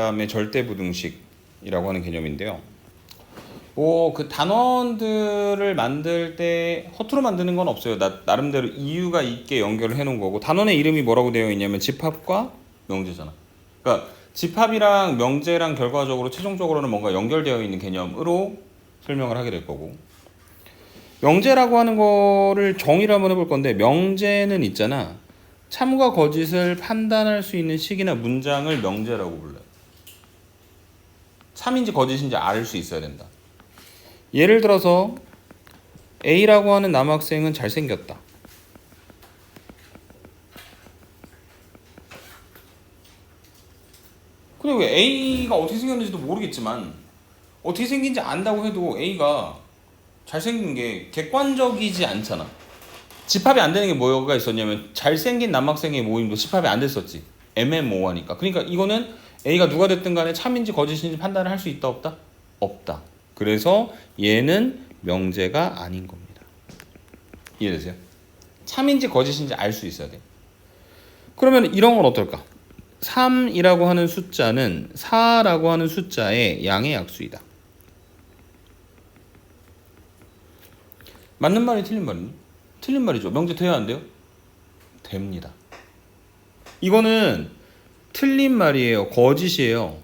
다음에 절대부등식이라고 하는 개념인데요. 뭐 그 단원들을 만들 때 허투루 만드는 건 없어요. 나름대로 이유가 있게 연결을 해놓은 거고, 단원의 이름이 뭐라고 되어 있냐면 집합과 명제잖아. 그러니까 집합이랑 명제랑 결과적으로 최종적으로는 뭔가 연결되어 있는 개념으로 설명을 하게 될 거고, 명제라고 하는 거를 정의를 한번 해볼 건데, 명제는 있잖아, 참과 거짓을 판단할 수 있는 식이나 문장을 명제라고 불러요. 참인지 거짓인지 알 수 있어야 된다. 예를 들어서 A라고 하는 남학생은 잘생겼다. 근데 왜 A가 어떻게 생겼는지도 모르겠지만, 어떻게 생긴지 안다고 해도 A가 잘생긴 게 객관적이지 않잖아. 집합이 안 되는 게 뭐가 있었냐면, 잘생긴 남학생의 모임도 집합이 안 됐었지. 애매모호하니까. 그러니까 이거는 A가 누가 됐든 간에 참인지 거짓인지 판단을 할 수 있다 없다? 없다. 그래서 얘는 명제가 아닌 겁니다. 이해되세요? 참인지 거짓인지 알 수 있어야 돼. 그러면 이런 건 어떨까? 3이라고 하는 숫자는 4라고 하는 숫자의 양의 약수이다. 맞는 말이 틀린 말이니? 틀린 말이죠. 명제 돼야 안 돼요? 됩니다. 이거는 틀린 말이에요. 거짓이에요.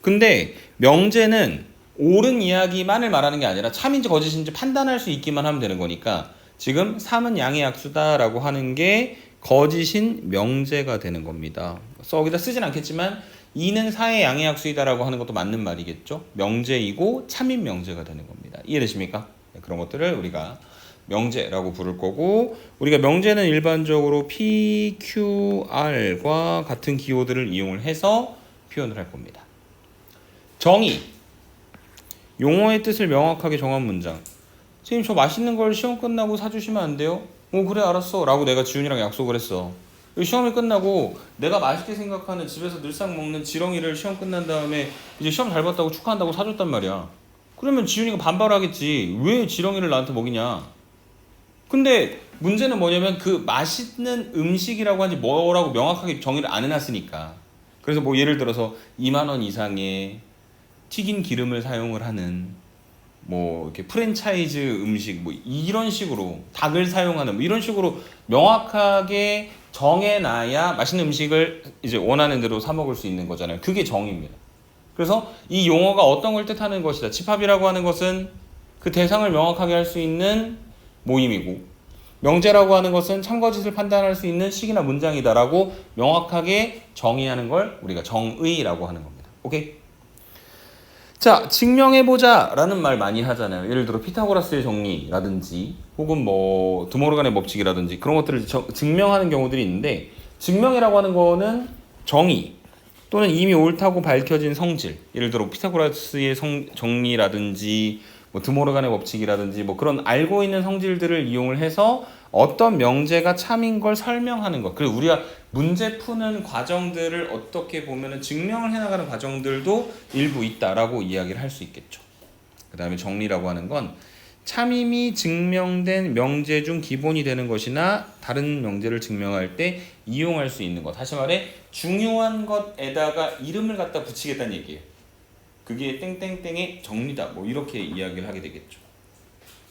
근데 명제는 옳은 이야기만을 말하는 게 아니라 참인지 거짓인지 판단할 수 있기만 하면 되는 거니까, 지금 3은 양의 약수다라고 하는 게 거짓인 명제가 되는 겁니다. 여기다 쓰진 않겠지만 2는 4의 양의 약수이다라고 하는 것도 맞는 말이겠죠. 명제이고 참인 명제가 되는 겁니다. 이해되십니까? 그런 것들을 우리가 명제라고 부를 거고, 우리가 명제는 일반적으로 P, Q, R과 같은 기호들을 이용을 해서 표현을 할 겁니다. 정의, 용어의 뜻을 명확하게 정한 문장. 선생님, 저 맛있는 걸 시험 끝나고 사주시면 안 돼요? 그래 알았어 라고 내가 지훈이랑 약속을 했어. 시험이 끝나고 내가 맛있게 생각하는 집에서 늘상 먹는 지렁이를 시험 끝난 다음에 이제 시험 잘 봤다고 축하한다고 사줬단 말이야. 그러면 지훈이가 반발하겠지. 왜 지렁이를 나한테 먹이냐. 근데 문제는 뭐냐면, 그 맛있는 음식이라고 하지 뭐라고 명확하게 정의를 안 해놨으니까. 그래서 뭐 예를 들어서 2만 원 이상의 튀긴 기름을 사용을 하는 뭐 이렇게 프랜차이즈 음식, 뭐 이런 식으로 닭을 사용하는 뭐 이런 식으로 명확하게 정해놔야 맛있는 음식을 이제 원하는 대로 사 먹을 수 있는 거잖아요. 그게 정의입니다. 그래서 이 용어가 어떤 걸 뜻하는 것이다. 집합이라고 하는 것은 그 대상을 명확하게 할 수 있는 모임이고, 명제라고 하는 것은 참거짓을 판단할 수 있는 식이나 문장이다라고 명확하게 정의하는 걸 우리가 정의라고 하는 겁니다. 오케이? 자, 증명해보자 라는 말 많이 하잖아요. 예를 들어 피타고라스의 정리라든지 혹은 뭐 드모르간의 법칙이라든지 그런 것들을 증명하는 경우들이 있는데, 증명이라고 하는 거는 정의 또는 이미 옳다고 밝혀진 성질, 예를 들어 피타고라스의 정리라든지 뭐 드모르간의 법칙이라든지 뭐 그런 알고 있는 성질들을 이용을 해서 어떤 명제가 참인 걸 설명하는 것. 그리고 우리가 문제 푸는 과정들을 어떻게 보면은 증명을 해나가는 과정들도 일부 있다라고 이야기를 할 수 있겠죠. 그 다음에 정리라고 하는 건 참임이 증명된 명제 중 기본이 되는 것이나 다른 명제를 증명할 때 이용할 수 있는 것. 다시 말해 중요한 것에다가 이름을 갖다 붙이겠다는 얘기예요. 그게 땡땡땡의 정리다. 뭐 이렇게 이야기를 하게 되겠죠.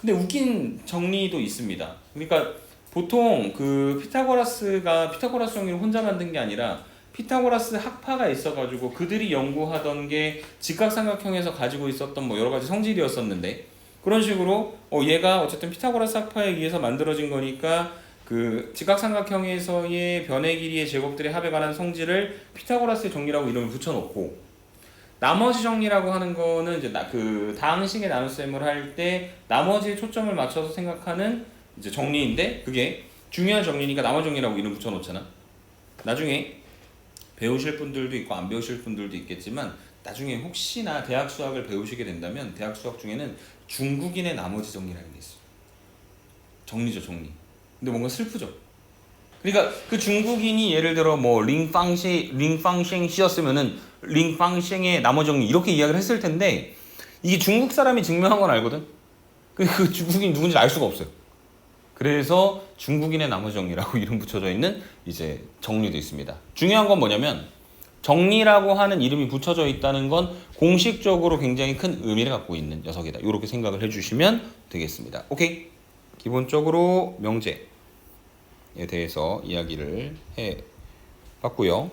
근데 웃긴 정리도 있습니다. 그러니까 보통 그 피타고라스가 피타고라스 정리를 혼자 만든 게 아니라 피타고라스 학파가 있어가지고 그들이 연구하던 게 직각삼각형에서 가지고 있었던 뭐 여러 가지 성질이었었는데, 그런 식으로 얘가 어쨌든 피타고라스 학파에 의해서 만들어진 거니까 그 직각삼각형에서의 변의 길이의 제곱들의 합에 관한 성질을 피타고라스의 정리라고 이름을 붙여놓고, 나머지 정리라고 하는 거는 이제 그 다항식의 나눗셈을 할 때 나머지에 초점을 맞춰서 생각하는 이제 정리인데, 그게 중요한 정리니까 나머지 정리라고 이름 붙여놓잖아. 나중에 배우실 분들도 있고 안 배우실 분들도 있겠지만, 나중에 혹시나 대학 수학을 배우시게 된다면 대학 수학 중에는 중국인의 나머지 정리라는 게 있어요. 정리죠, 정리. 근데 뭔가 슬프죠. 그러니까 그 중국인이 예를 들어 뭐 링팡셴시였으면은 링팡셴의 나머지 정리 이렇게 이야기를 했을 텐데, 이게 중국 사람이 증명한 건 알거든. 그 중국인이 누군지 알 수가 없어요. 그래서 중국인의 나머지 정리라고 이름 붙여져 있는 이제 정리도 있습니다. 중요한 건 뭐냐면, 정리라고 하는 이름이 붙여져 있다는 건 공식적으로 굉장히 큰 의미를 갖고 있는 녀석이다. 이렇게 생각을 해주시면 되겠습니다. 오케이? 기본적으로 명제에 대해서 이야기를 해봤고요.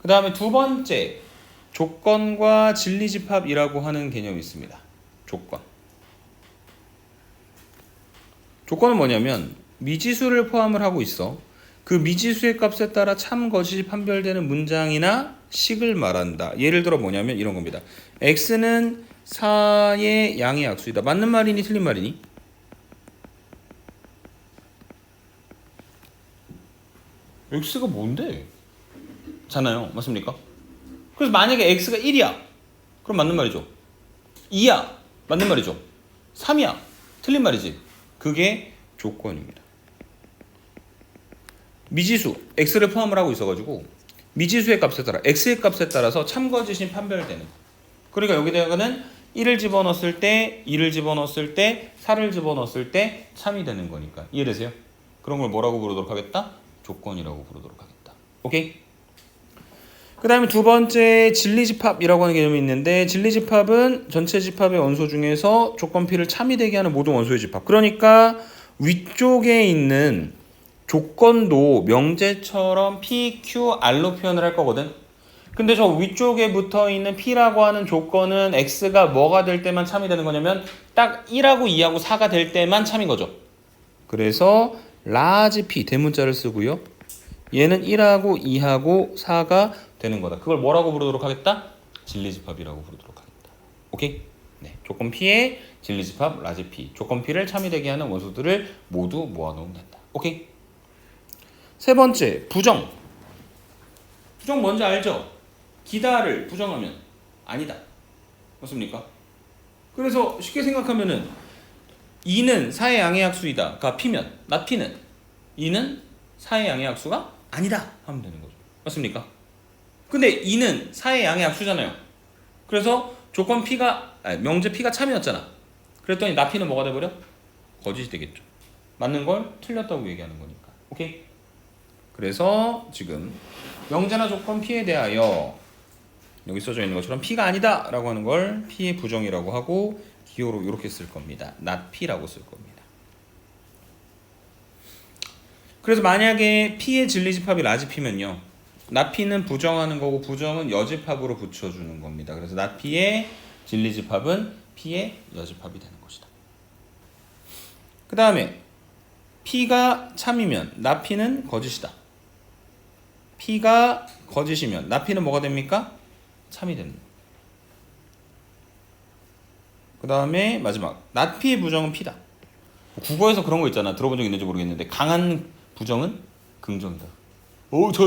그 다음에 두 번째, 조건과 진리집합이라고 하는 개념이 있습니다. 조건. 조건은 뭐냐면 미지수를 포함을 하고 있어. 그 미지수의 값에 따라 참, 거짓이 판별되는 문장이나 식을 말한다. 예를 들어 뭐냐면 이런 겁니다. x는 4의 양의 약수이다. 맞는 말이니 틀린 말이니? x가 뭔데? 잖아요. 맞습니까? 그래서 만약에 x가 1이야. 그럼 맞는 말이죠. 2야. 맞는 말이죠. 3이야. 틀린 말이지. 그게 조건입니다. 미지수 x를 포함을 하고 있어가지고 미지수의 값에 따라 x의 값에 따라서 참거짓이 판별되는. 그러니까 여기다가는 1을 집어넣었을 때, 2를 집어넣었을 때, 4를 집어넣었을 때 참이 되는 거니까. 이해되세요? 그런 걸 뭐라고 부르도록 하겠다? 조건이라고 부르도록 하겠다. 오케이? 그 다음에 두 번째 진리집합이라고 하는 개념이 있는데, 진리집합은 전체 집합의 원소 중에서 조건 P를 참이 되게 하는 모든 원소의 집합. 그러니까 위쪽에 있는 조건도 명제처럼 P, Q, R로 표현을 할 거거든. 근데 저 위쪽에 붙어 있는 P라고 하는 조건은 X가 뭐가 될 때만 참이 되는 거냐면 딱 1하고 2하고 4가 될 때만 참인 거죠. 그래서 라지 P 대문자를 쓰고요. 얘는 1하고 2하고 4가 되는 거다. 그걸 뭐라고 부르도록 하겠다? 진리집합이라고 부르도록 하겠다. 오케이? 네, 조건 P의 진리집합 라지 P. 조건 P를 참이 되게 하는 원소들을 모두 모아놓으면 된다. 오케이? 세 번째, 부정. 부정 뭔지 알죠? 기다를 부정하면 아니다. 맞습니까? 그래서 쉽게 생각하면은 2는 4의 양의 약수이다가 P면 not P는 2는 4의 양의 약수가 아니다 하면 되는 거죠. 맞습니까? 근데 2는 4의 양의 약수잖아요. 그래서 조건 P가 명제 P가 참이었잖아. 그랬더니 not P는 뭐가 돼버려? 거짓이 되겠죠. 맞는 걸 틀렸다고 얘기하는 거니까. 오케이? 그래서 지금 명제나 조건 P에 대하여 여기 써져 있는 것처럼 P가 아니다 라고 하는 걸 P의 부정이라고 하고 기호로 이렇게 쓸 겁니다. not P라고 쓸 겁니다. 그래서 만약에 P의 진리집합이 라지 P면요, not P는 부정하는 거고 부정은 여집합으로 붙여주는 겁니다. 그래서 not P의 진리집합은 P의 여집합이 되는 것이다. 그 다음에 P가 참이면 not P는 거짓이다. P가 거짓이면 not P는 뭐가 됩니까? 참이 됩니다. 그 다음에 마지막 not P의 부정은 P다. 국어에서 그런 거 있잖아. 들어본 적 있는지 모르겠는데 강한 부정은 긍정이다.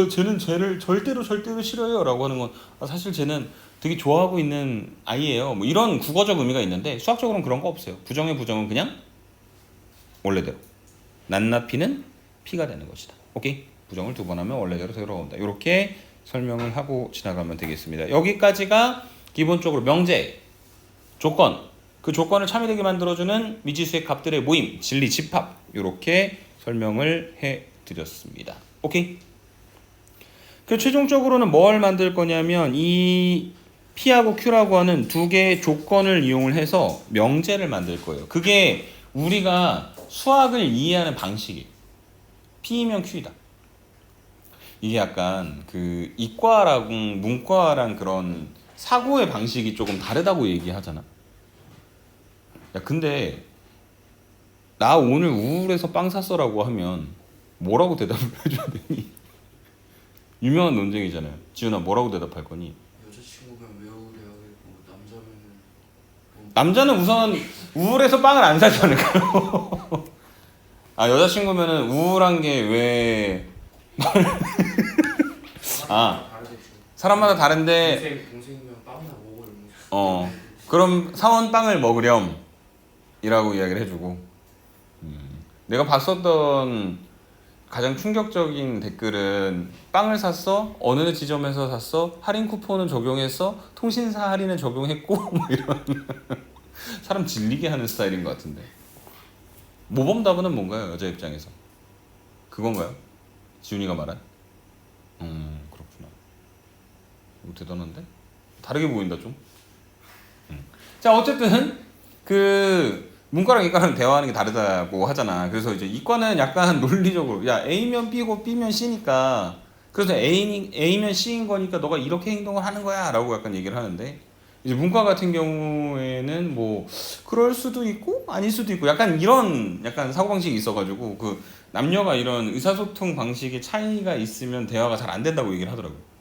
쟤는 쟤를 절대로 싫어해요 라고 하는 건 사실 쟤는 되게 좋아하고 있는 아이예요. 뭐 이런 국어적 의미가 있는데 수학적으로는 그런 거 없어요. 부정의 부정은 그냥 원래대로. not P는 P가 되는 것이다. 오케이? 부정을 두 번 하면 원래대로 돌아온다. 이렇게 설명을 하고 지나가면 되겠습니다. 여기까지가 기본적으로 명제, 조건, 그 조건을 참여되게 만들어주는 미지수의 값들의 모임, 진리 집합 이렇게 설명을 해드렸습니다. 오케이? 그 최종적으로는 뭘 만들 거냐면 이 P하고 Q라고 하는 두 개의 조건을 이용을 해서 명제를 만들 거예요. 그게 우리가 수학을 이해하는 방식이에요. P이면 Q이다. 이게 약간 그 이과랑 문과랑 그런 사고의 방식이 조금 다르다고 얘기하잖아. 야, 근데 나 오늘 우울해서 빵 샀어라고 하면 뭐라고 대답을 해줘야 되니? 유명한 논쟁이잖아요. 지훈아 뭐라고 대답할 거니? 여자친구면 왜 우울해하겠고 남자는 우선 우울해서 빵을 안 사지 않을까요? 아, 여자친구면은 우울한 게 왜 사람마다 다른데 동생이면 빵이나 먹을 그럼 사온 빵을 먹으렴 이라고 이야기를 해주고 내가 봤었던 가장 충격적인 댓글은 빵을 샀어? 어느 지점에서 샀어? 할인 쿠폰은 적용했어? 통신사 할인은 적용했고? 뭐 이런 사람 질리게 하는 스타일인 것 같은데 모범답은 뭔가요? 여자 입장에서 그건가요? 지훈이가 말한? 그렇구나. 대단한데? 다르게 보인다 좀. 자 어쨌든 그 문과랑 이과랑 대화하는 게 다르다고 하잖아. 그래서 이제 이과는 약간 논리적으로 야 A면 B고 B면 C니까 그래서 A면 C인 거니까 너가 이렇게 행동을 하는 거야 라고 약간 얘기를 하는데 이제 문과 같은 경우에는 뭐 그럴 수도 있고 아닐 수도 있고 약간 이런 약간 사고방식이 있어가지고 그 남녀가 이런 의사소통 방식의 차이가 있으면 대화가 잘 안 된다고 얘기를 하더라고요.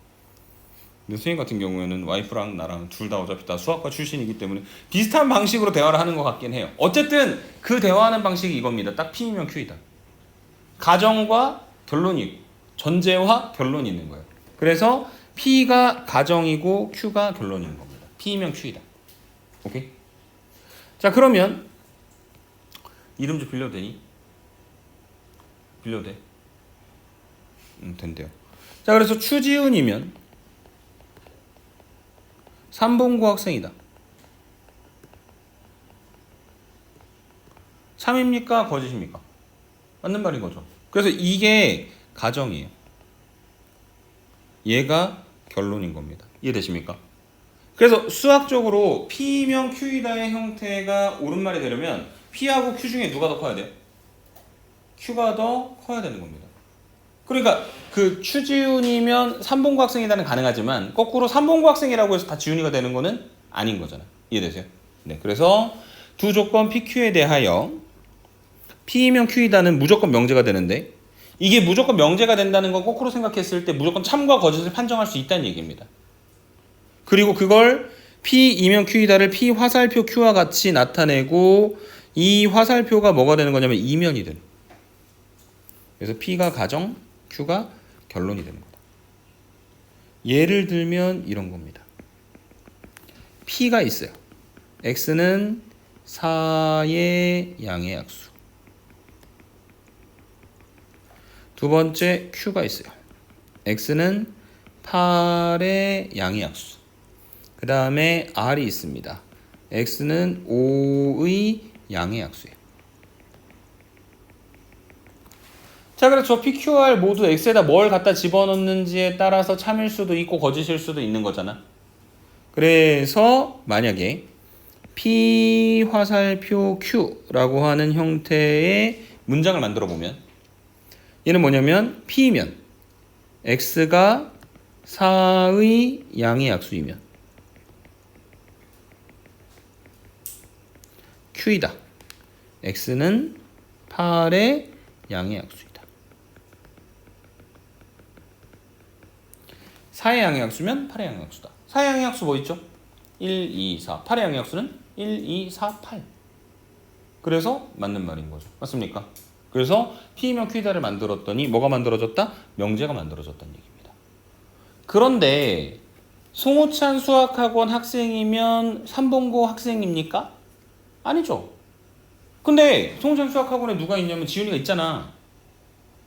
근데 선생님 같은 경우에는 와이프랑 나랑 둘 다 어차피 다 수학과 출신이기 때문에 비슷한 방식으로 대화를 하는 것 같긴 해요. 어쨌든 그 대화하는 방식이 이겁니다. 딱 P이면 Q이다. 가정과 결론이 전제와 결론이 있는 거예요. 그래서 P가 가정이고 Q가 결론인 겁니다. P이면 Q이다. 오케이? 자 그러면 이름 좀 빌려도 되니? 빌려도 돼? 된대요. 자 그래서 추지훈이면 삼봉고 학생이다. 참입니까? 거짓입니까? 맞는 말인 거죠. 그래서 이게 가정이에요. 얘가 결론인 겁니다. 이해되십니까? 그래서 수학적으로 P면 Q이다의 형태가 옳은 말이 되려면 P하고 Q 중에 누가 더 커야 돼요? Q가 더 커야 되는 겁니다. 그러니까 그 추지훈이면 삼봉고 학생이다는 가능하지만 거꾸로 삼봉고 학생이라고 해서 다 지훈이가 되는 거는 아닌 거잖아요. 이해되세요? 네. 그래서 두 조건 PQ에 대하여 P이면 Q이다는 무조건 명제가 되는데 이게 무조건 명제가 된다는 건 거꾸로 생각했을 때 무조건 참과 거짓을 판정할 수 있다는 얘기입니다. 그리고 그걸 P이면 Q이다를 P 화살표 Q와 같이 나타내고 이 화살표가 뭐가 되는 거냐면 이면이 되는 거예요. 그래서 P가 가정, Q가 결론이 되는 거다. 예를 들면 이런 겁니다. P가 있어요. X는 4의 양의 약수. 두 번째 Q가 있어요. X는 8의 양의 약수. 그 다음에 R이 있습니다. X는 5의 양의 약수예요. 자, 그래서 저 PQR 모두 X에다 뭘 갖다 집어넣는지에 따라서 참일 수도 있고 거짓일 수도 있는 거잖아. 그래서 만약에 P 화살표 Q라고 하는 형태의 문장을 만들어 보면 얘는 뭐냐면 P면 X가 4의 양의 약수이면 Q이다. X는 8의 양의 약수이다. 4의 양의 약수면 8의 양의 약수다. 4의 양의 약수 뭐 있죠? 1, 2, 4. 8의 양의 약수는 1, 2, 4, 8. 그래서 맞는 말인 거죠. 맞습니까? 그래서 P이면 Q이다를 만들었더니 뭐가 만들어졌다? 명제가 만들어졌다는 얘기입니다. 그런데 송호찬 수학학원 학생이면 삼봉고 학생입니까? 아니죠. 근데 송호찬 수학학원에 누가 있냐면 지훈이가 있잖아.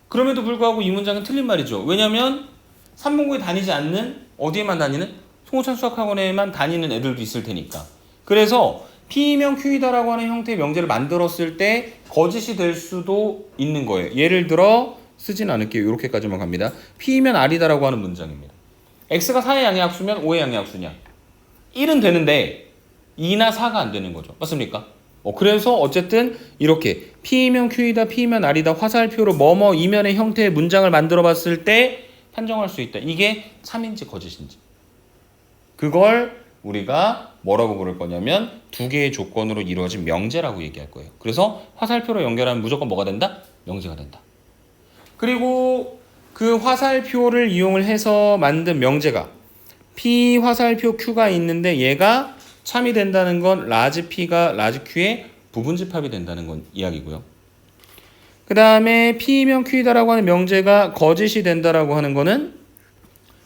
그럼에도 불구하고 이 문장은 틀린 말이죠. 왜냐면 삼봉고에 다니지 않는 어디에만 다니는? 송호찬 수학학원에만 다니는 애들도 있을 테니까. 그래서 P이면 Q이다라고 하는 형태의 명제를 만들었을 때 거짓이 될 수도 있는 거예요. 예를 들어 쓰진 않을게요. 이렇게까지만 갑니다. P이면 R이다라고 하는 문장입니다. X가 4의 양의 약수면 5의 양의 약수냐? 1은 되는데 2나 4가 안 되는 거죠. 맞습니까? 그래서 어쨌든 이렇게 P이면 Q이다, P이면 R이다 화살표로 뭐뭐 이면의 형태의 문장을 만들어 봤을 때 판정할 수 있다. 이게 참인지 거짓인지. 그걸 우리가 뭐라고 부를 거냐면 두 개의 조건으로 이루어진 명제라고 얘기할 거예요. 그래서 화살표로 연결하면 무조건 뭐가 된다? 명제가 된다. 그리고 그 화살표를 이용을 해서 만든 명제가 P 화살표 Q가 있는데 얘가 참이 된다는 건 라지 P가 라지 Q의 부분집합이 된다는 건 이야기고요. 그 다음에 P이면 Q이다라고 하는 명제가 거짓이 된다라고 하는 거는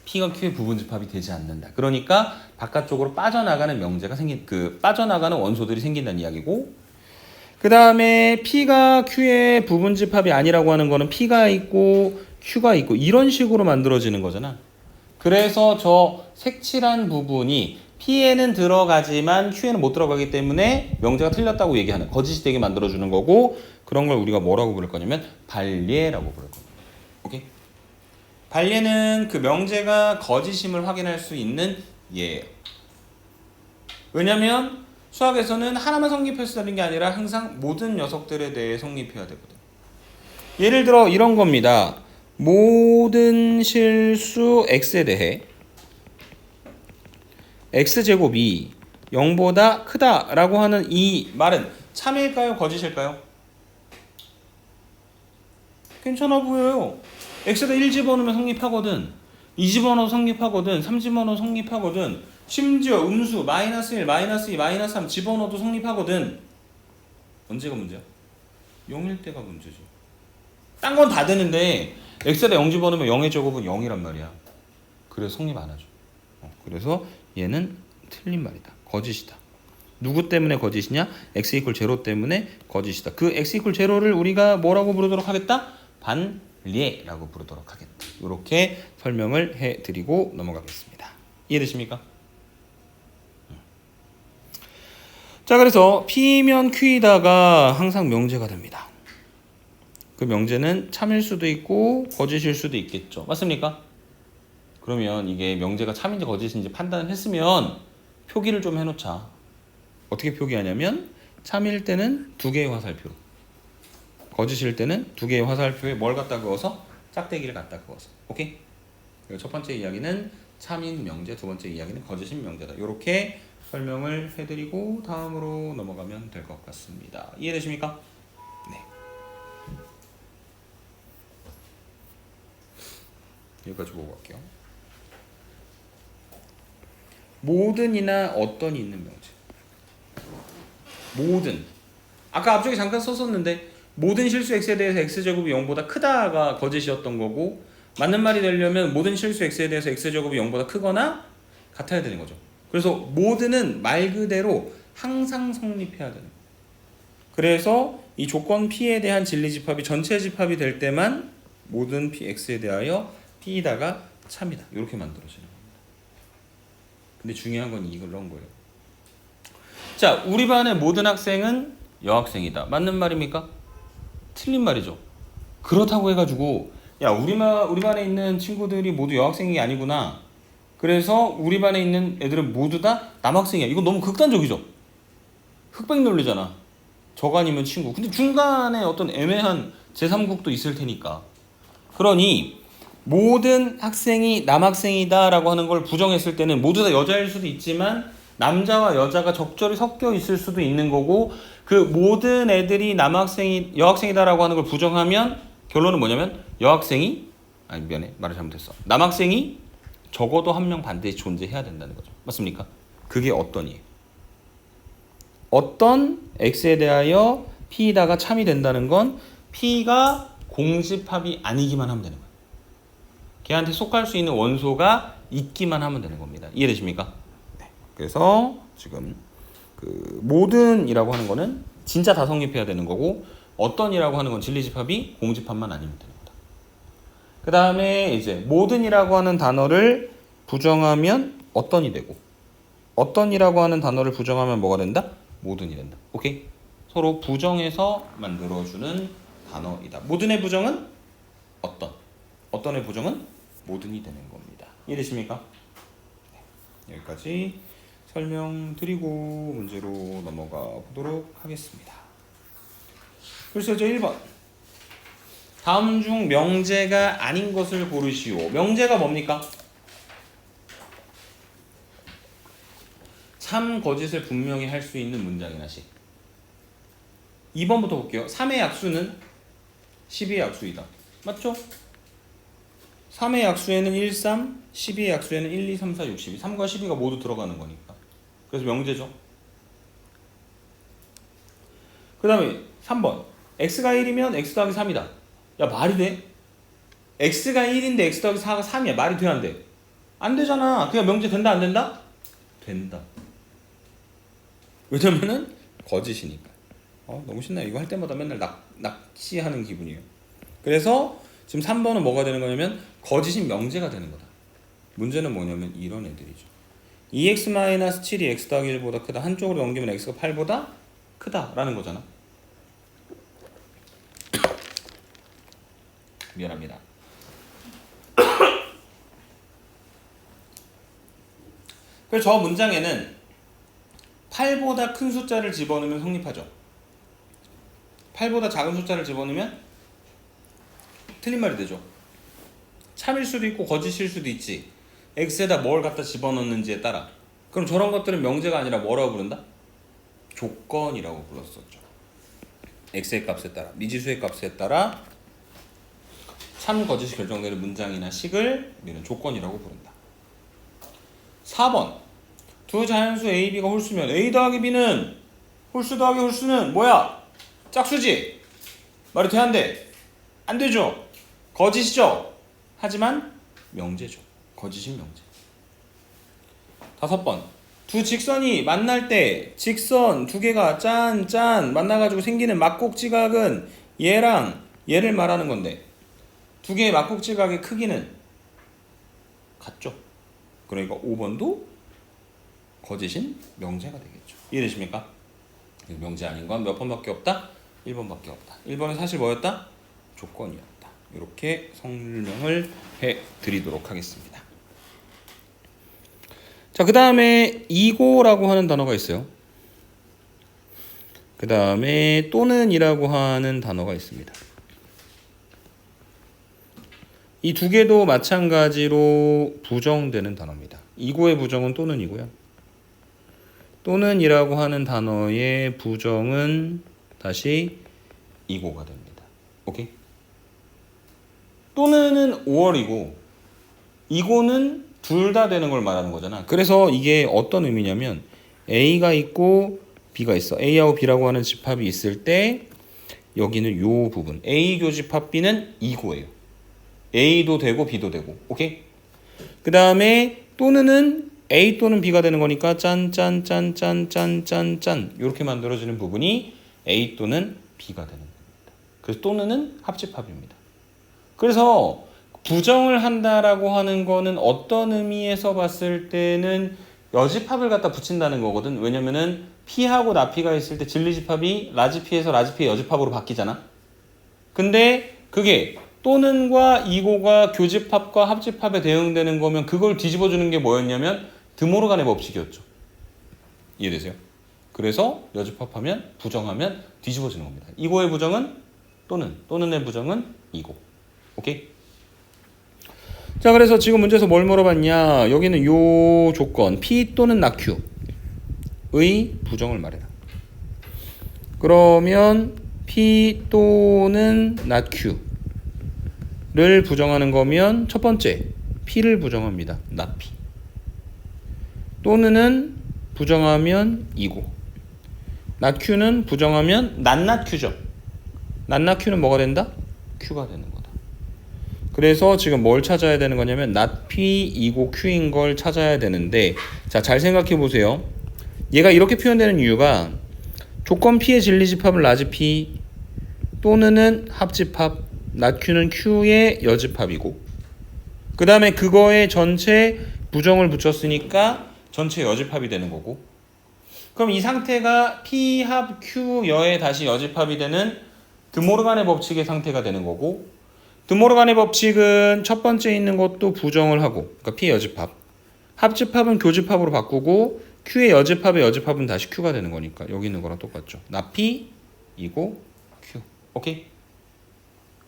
P가 Q의 부분집합이 되지 않는다. 그러니까 바깥쪽으로 빠져나가는 명제가 빠져나가는 원소들이 생긴다는 이야기고, 그 다음에 P가 Q의 부분집합이 아니라고 하는 거는 P가 있고 Q가 있고 이런 식으로 만들어지는 거잖아. 그래서 저 색칠한 부분이 P에는 들어가지만 Q에는 못 들어가기 때문에 명제가 틀렸다고 얘기하는 거짓이 되게 만들어주는 거고, 그런 걸 우리가 뭐라고 부를 거냐면 발예라고 부를 겁니다. 오케이? 반례는 그 명제가 거짓임을 확인할 수 있는 예예요. 왜냐면 수학에서는 하나만 성립해서 되는 게 아니라 항상 모든 녀석들에 대해 성립해야 되거든. 예를 들어 이런 겁니다. 모든 실수 x에 대해 x제곱이 0보다 크다라고 하는 이 말은 참일까요? 거짓일까요? 괜찮아 보여요. x에다 1 집어넣으면 성립하거든. 2 집어넣어도 성립하거든. 3 집어넣어도 성립하거든. 심지어 음수 마이너스 1, 마이너스 2, 마이너스 3 집어넣어도 성립하거든. 언제가 문제야? 0일 때가 문제지. 딴 건 다 되는데 x에다 0 집어넣으면 0의 제곱은 0이란 말이야. 그래서 성립 안 하죠. 그래서 얘는 틀린 말이다. 거짓이다. 누구 때문에 거짓이냐? x 이퀄 제로 때문에 거짓이다. 그 x 이퀄 제로를 우리가 뭐라고 부르도록 하겠다? 반례라고 부르도록 하겠다. 이렇게 설명을 해드리고 넘어가겠습니다. 이해되십니까? 자, 그래서 P면 Q이다가 항상 명제가 됩니다. 그 명제는 참일 수도 있고 거짓일 수도 있겠죠. 맞습니까? 그러면 이게 명제가 참인지 거짓인지 판단을 했으면 표기를 좀 해놓자. 어떻게 표기하냐면 참일 때는 2개의 화살표, 거짓일 때는 2개의 화살표에 뭘 갖다 그어서 짝대기를 갖다 그어서. 오케이? 첫 번째 이야기는 참인 명제, 두 번째 이야기는 거짓인 명제다. 이렇게 설명을 해드리고 다음으로 넘어가면 될 것 같습니다. 이해되십니까? 네. 여기까지 보고 갈게요. 모든이나 어떤이 있는 명제. 모든. 아까 앞쪽에 잠깐 썼었는데 모든 실수 x에 대해서 x제곱이 0보다 크다가 거짓이었던 거고, 맞는 말이 되려면 모든 실수 x에 대해서 x제곱이 0보다 크거나 같아야 되는 거죠. 그래서 모든은 말 그대로 항상 성립해야 되는 거예요. 그래서 이 조건 P에 대한 진리집합이 전체 집합이 될 때만 모든 Px에 대하여 P이다가 참이다. 이렇게 만들어지는 겁니다. 근데 중요한 건 이런 거예요. 자, 우리 반의 모든 학생은 여학생이다. 맞는 말입니까? 틀린 말이죠. 그렇다고 해가지고 야, 우리 반에 있는 친구들이 모두 여학생이 아니구나. 그래서 우리 반에 있는 애들은 모두 다 남학생이야. 이거 너무 극단적이죠. 흑백 논리잖아. 저가 아니면 친구. 근데 중간에 어떤 애매한 제3국도 있을 테니까. 그러니 모든 학생이 남학생이다 라고 하는 걸 부정했을 때는 모두 다 여자일 수도 있지만 남자와 여자가 적절히 섞여 있을 수도 있는 거고, 그 모든 애들이 여학생이다 라고 하는 걸 부정하면 결론은 뭐냐면 말을 잘못했어. 남학생이 적어도 한 명 반드시 존재해야 된다는 거죠. 맞습니까? 그게 어떤이에요. 어떤 x에 대하여 p이다가 참이 된다는 건 p가 공집합이 아니기만 하면 되는 거예요. 걔한테 속할 수 있는 원소가 있기만 하면 되는 겁니다. 이해되십니까? 네. 그래서 지금 그 모든이라고 하는 거는 진짜 다 성립해야 되는 거고, 어떤이라고 하는 건 진리집합이 공집합만 아니면 되는 거다. 그 다음에 이제 모든이라고 하는 단어를 부정하면 어떤이 되고, 어떤이라고 하는 단어를 부정하면 뭐가 된다? 모든이 된다. 오케이? 서로 부정해서 만들어주는 단어이다. 모든의 부정은 어떤, 어떤의 부정은 모든이 되는 겁니다. 이해되십니까? 네. 여기까지 설명드리고 문제로 넘어가 보도록 하겠습니다. 그래서 이제 1번. 다음 중 명제가 아닌 것을 고르시오. 명제가 뭡니까? 참 거짓을 분명히 할 수 있는 문장이나 식. 2번부터 볼게요. 3의 약수는 12의 약수이다. 맞죠? 3의 약수에는 1, 3, 12의 약수에는 1, 2, 3, 4, 6, 12. 3과 12가 모두 들어가는 거니까. 그래서 명제죠. 그 다음에 3번. x가 1이면 x 더하기 3이다. 야, 말이 돼? x가 1인데 x 더하기 4가 3이야. 말이 돼, 안 돼? 안 되잖아. 그냥 명제 된다, 안 된다? 된다. 왜냐면은 거짓이니까. 너무 신나요. 이거 할 때마다 맨날 낚시하는 기분이에요. 그래서 지금 3번은 뭐가 되는 거냐면 거짓인 명제가 되는 거다. 문제는 뭐냐면 이런 애들이죠. 2x-7이 x 더하기 1보다 크다. 한쪽으로 넘기면 x가 8보다 크다라는 거잖아. 미안합니다. 그래서 저 문장에는 8보다 큰 숫자를 집어넣으면 성립하죠. 8보다 작은 숫자를 집어넣으면 틀린 말이 되죠. 참일 수도 있고 거짓일 수도 있지. x에다 뭘 갖다 집어넣는지에 따라. 그럼 저런 것들은 명제가 아니라 뭐라고 부른다? 조건이라고 불렀었죠. x의 값에 따라, 미지수의 값에 따라 참 거짓이 결정되는 문장이나 식을 우리는 조건이라고 부른다. 4번. 두 자연수 a, b가 홀수면 a 더하기 b는 홀수 더하기 홀수는 뭐야? 짝수지? 말이 돼, 안 돼? 안 되죠? 거짓이죠? 하지만 명제죠. 거짓인 명제. 5번. 두 직선이 만날 때 직선 두 개가 짠 만나가지고 생기는 막곡지각은 얘랑 얘를 말하는 건데 두 개의 막곡지각의 크기는 같죠. 그러니까 5번도 거짓인 명제가 되겠죠. 이해되십니까? 명제 아닌 건 몇 번밖에 없다? 1번밖에 없다. 1번은 사실 뭐였다? 조건이었다. 이렇게 설명을 해드리도록 하겠습니다. 자, 그 다음에 이고라고 하는 단어가 있어요. 그 다음에 또는이라고 하는 단어가 있습니다. 이 두 개도 마찬가지로 부정되는 단어입니다. 이고의 부정은 또는이고요. 또는이라고 하는 단어의 부정은 다시 이고가 됩니다. 오케이? 또는은 5월이고 이고는 둘 다 되는 걸 말하는 거잖아. 그래서 이게 어떤 의미냐면 A가 있고 B가 있어. A하고 B라고 하는 집합이 있을 때 여기는 요 부분 A 교집합 B는 이고예요. A도 되고 B도 되고. 오케이? 그 다음에 또는은 A 또는 B가 되는 거니까 짠 이렇게 만들어지는 부분이 A 또는 B가 되는 겁니다. 그래서 또는은 합집합입니다. 그래서 부정을 한다라고 하는 거는 어떤 의미에서 봤을 때는 여집합을 갖다 붙인다는 거거든. 왜냐면은 P하고 나P가 있을 때 진리집합이 라지P에서 라지P의 여집합으로 바뀌잖아. 근데 그게 또는과 이고가 교집합과 합집합에 대응되는 거면 그걸 뒤집어주는 게 뭐였냐면 드모르간의 법칙이었죠. 이해되세요? 그래서 여집합하면 부정하면 뒤집어지는 겁니다. 이고의 부정은 또는의 부정은 이고. 오케이? 자, 그래서 지금 문제에서 뭘 물어봤냐? 여기는 요 조건 P 또는 나Q의 부정을 말해라. 그러면 P 또는 나Q를 부정하는 거면 첫 번째 P를 부정합니다. not P. 또는은 부정하면 이고. 나Q는 부정하면 not Q죠. not Q는 뭐가 된다? Q가 되는 거다. 그래서 지금 뭘 찾아야 되는 거냐면 not P 이고 Q인 걸 찾아야 되는데 자, 잘 생각해 보세요. 얘가 이렇게 표현되는 이유가 조건 P의 진리집합은 라지 P 또는은 합집합 not Q는 Q의 여집합이고 그 다음에 그거에 전체 부정을 붙였으니까 전체 여집합이 되는 거고 그럼 이 상태가 P 합 Q 여에 다시 여집합이 되는 드모르간의 법칙의 상태가 되는 거고 드모르간의 법칙은 첫 번째 있는 것도 부정을 하고 그러니까 P의 여집합 합집합은 교집합으로 바꾸고 Q의 여집합의 여집합은 다시 Q가 되는 거니까 여기 있는 거랑 똑같죠. 나 P 이고 Q. 오케이?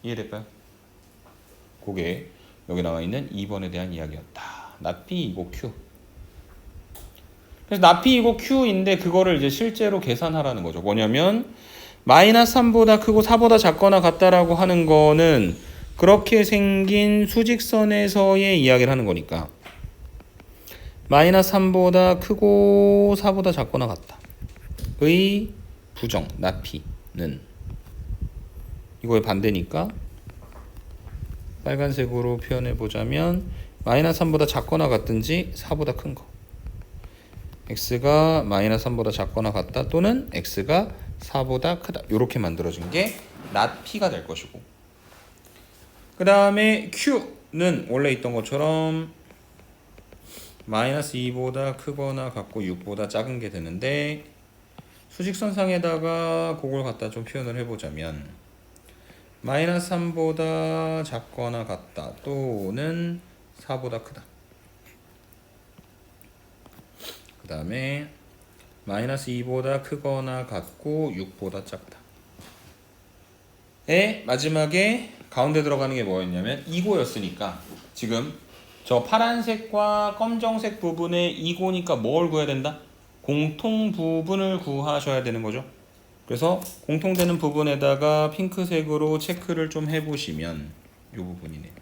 이해될까요? 그게 여기 나와 있는 2번에 대한 이야기였다. 나 P 이고 Q. 그래서 나 P 이고 Q인데 그거를 이제 실제로 계산하라는 거죠. 뭐냐면 마이너스 3보다 크고 4보다 작거나 같다라고 하는 거는 그렇게 생긴 수직선에서의 이야기를 하는 거니까 마이너스 3보다 크고 4보다 작거나 같다 의 부정 not P는 이거의 반대니까 빨간색으로 표현해 보자면 마이너스 3보다 작거나 같든지 4보다 큰 거 x가 마이너스 3보다 작거나 같다 또는 x가 4보다 크다 이렇게 만들어진 게 not P가 될 것이고 그 다음에 Q는 원래 있던 것처럼 마이너스 2보다 크거나 같고 6보다 작은 게 되는데 수직선상에다가 그걸 갖다 좀 표현을 해보자면 마이너스 3보다 작거나 같다 또는 4보다 크다 그 다음에 마이너스 2보다 크거나 같고 6보다 작다. 마지막에 가운데 들어가는 게 뭐였냐면 2고였으니까 지금 저 파란색과 검정색 부분의 2고니까 뭘 구해야 된다? 공통 부분을 구하셔야 되는 거죠. 그래서 공통되는 부분에다가 핑크색으로 체크를 좀 해보시면 이 부분이네요.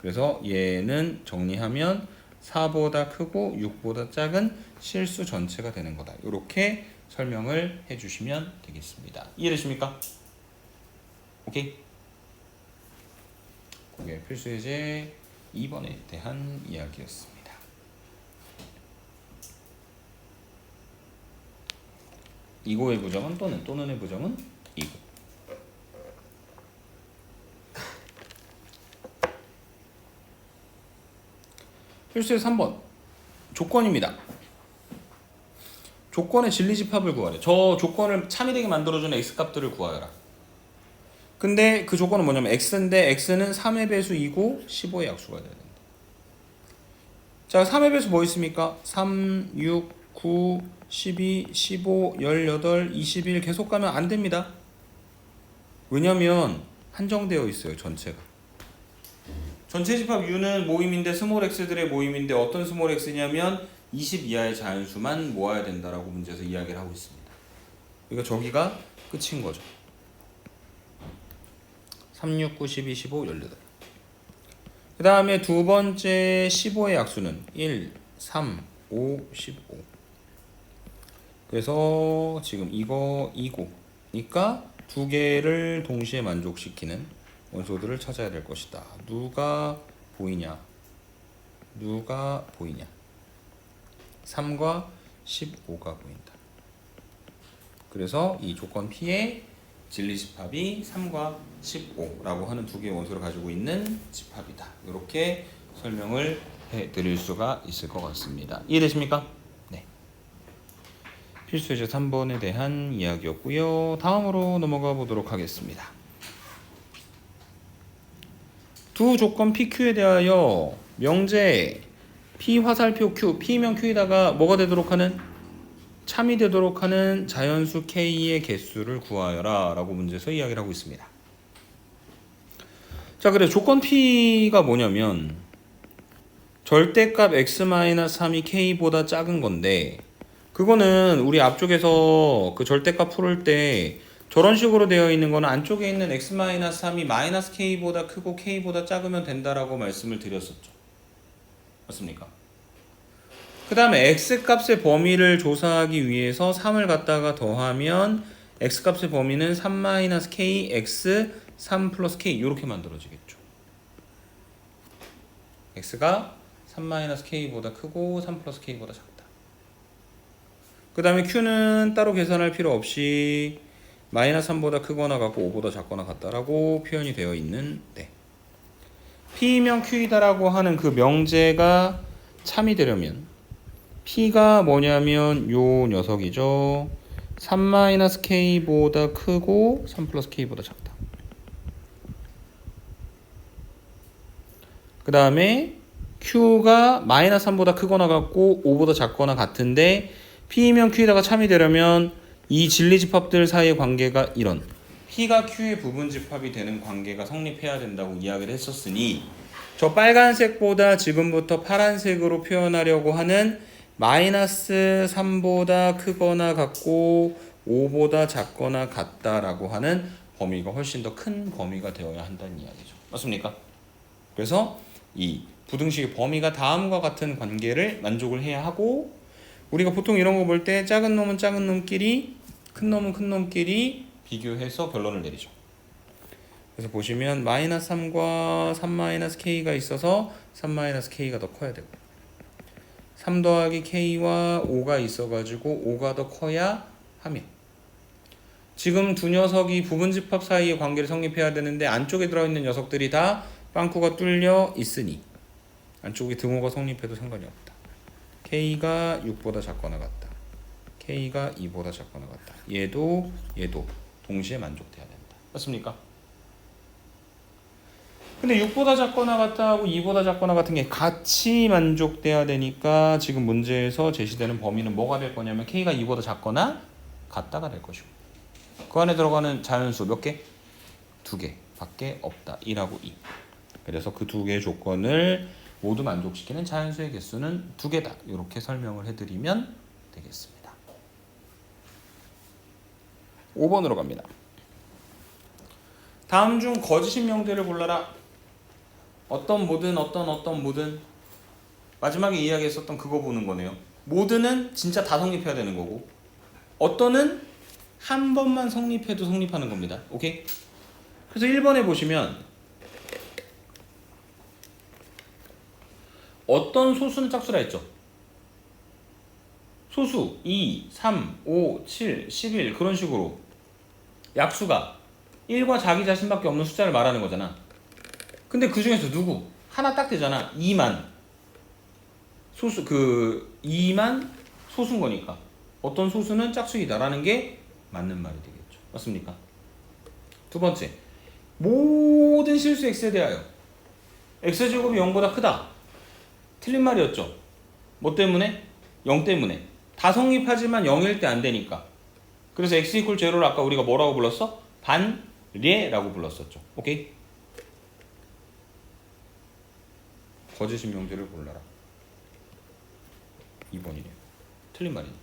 그래서 얘는 정리하면 4보다 크고 6보다 작은 실수 전체가 되는 거다. 이렇게 설명을 해주시면 되겠습니다. 이해되십니까? 오케이? 그게 필수예제 2번에 대한 이야기였습니다. 이고의 부정은 또는의 부정은 이고. 필수의 3번 조건입니다. 조건의 진리집합을 구하래. 저 조건을 참이되게 만들어주는 x값들을 구하여라. 근데 그 조건은 뭐냐면 x인데 x는 3의 배수 2고 15의 약수가 돼야 된다. 자, 3의 배수 뭐 있습니까? 3, 6, 9, 12, 15, 18, 21 계속 가면 안 됩니다. 왜냐면 한정되어 있어요, 전체가. 전체 집합 U는 모임인데 스몰 x들의 모임인데 어떤 스몰 x냐면 20 이하의 자연수만 모아야 된다라고 문제에서 이야기를 하고 있습니다. 그러니까 저기가 끝인 거죠. 3, 6, 9, 12, 15, 18. 그 다음에 두 번째 15의 약수는 1, 3, 5, 15. 그래서 지금 이거, 이거니까 두 개를 동시에 만족시키는 원소들을 찾아야 될 것이다. 누가 보이냐? 3과 15가 보인다. 그래서 이 조건 P의 진리집합이 3과 15라고 하는 두 개의 원소를 가지고 있는 집합이다. 이렇게 설명을 해드릴 수가 있을 것 같습니다. 이해되십니까? 네. 필수예제 3번에 대한 이야기였고요. 다음으로 넘어가 보도록 하겠습니다. 두 조건 PQ에 대하여 명제 P 화살표 Q, P면 Q에다가 뭐가 되도록 하는? 참이 되도록 하는 자연수 K의 개수를 구하여라 라고 문제에서 이야기를 하고 있습니다. 자, 그래 조건 P가 뭐냐면 절대값 x-3이 K보다 작은 건데 그거는 우리 앞쪽에서 그 절대값 풀을 때 저런 식으로 되어 있는 거는 안쪽에 있는 x-3이 마이너스 K보다 크고 K보다 작으면 된다라고 말씀을 드렸었죠. 맞습니까? 그 다음에 x값의 범위를 조사하기 위해서 3을 갖다가 더하면 x값의 범위는 3-k, x, 3 플러스 k 이렇게 만들어지겠죠. x가 3-k보다 크고 3 플러스 k보다 작다. 그 다음에 q는 따로 계산할 필요 없이 마이너스 3보다 크거나 같고 5보다 작거나 같다라고 표현이 되어 있는데 P면 Q이다라고 하는 그 명제가 참이 되려면 P가 뭐냐면 요 녀석이죠. 3-K보다 크고 3 플러스 K보다 작다. 그 다음에 Q가 마이너스 3보다 크거나 같고 5보다 작거나 같은데 P면 Q에다가 참이 되려면 이 진리집합들 사이의 관계가 이런 P가 Q의 부분집합이 되는 관계가 성립해야 된다고 이야기를 했었으니 저 빨간색보다 지금부터 파란색으로 표현하려고 하는 마이너스 3보다 크거나 같고 5보다 작거나 같다라고 하는 범위가 훨씬 더 큰 범위가 되어야 한다는 이야기죠. 맞습니까? 그래서 이 부등식의 범위가 다음과 같은 관계를 만족을 해야 하고 우리가 보통 이런 거 볼 때 작은 놈은 작은 놈끼리 큰 놈은 큰 놈끼리 비교해서 결론을 내리죠. 그래서 보시면 마이너스 3과 3-k가 있어서 3-k가 더 커야 되고 3 더하기 k와 5가 있어가지고 5가 더 커야 하며 지금 두 녀석이 부분집합 사이의 관계를 성립해야 되는데 안쪽에 들어있는 녀석들이 다 빵꾸가 뚫려 있으니 안쪽에 등호가 성립해도 상관이 없다. k가 6보다 작거나 같다. k가 2보다 작거나 같다. 얘도 동시에 만족돼야 된다. 맞습니까? 근데 6보다 작거나 같다 하고 2보다 작거나 같은 게 같이 만족돼야 되니까 지금 문제에서 제시되는 범위는 뭐가 될 거냐면 K가 2보다 작거나 같다가 될 것이고 그 안에 들어가는 자연수 몇 개? 2개 밖에 없다. 1하고 2. 그래서 그 두 개의 조건을 모두 만족시키는 자연수의 개수는 2개다. 이렇게 설명을 해드리면 되겠습니다. 5번으로 갑니다. 다음 중 거짓인 명제를 골라라. 어떤 모든 어떤 모든 마지막에 이야기했었던 그거 보는 거네요. 모든은 진짜 다 성립해야 되는 거고 어떤은 한 번만 성립해도 성립하는 겁니다. 오케이? 그래서 1번에 보시면 어떤 소수는 짝수라 했죠? 소수 2, 3, 5, 7, 11 그런 식으로 약수가 1과 자기 자신밖에 없는 숫자를 말하는 거잖아. 근데 그 중에서 누구? 하나 딱 되잖아. 2만 소수 2만 소수인 거니까 어떤 소수는 짝수이다라는 게 맞는 말이 되겠죠. 맞습니까? 두 번째, 모든 실수 x에 대하여 x제곱이 0보다 크다. 틀린 말이었죠. 뭐 때문에? 0 때문에. 다 성립하지만 0일 때 안 되니까. 그래서 x 이퀄 제로를 아까 우리가 뭐라고 불렀어? 반례라고 불렀었죠. 오케이? 거짓인 명제를 골라라. 2번이네요. 틀린 말이니까.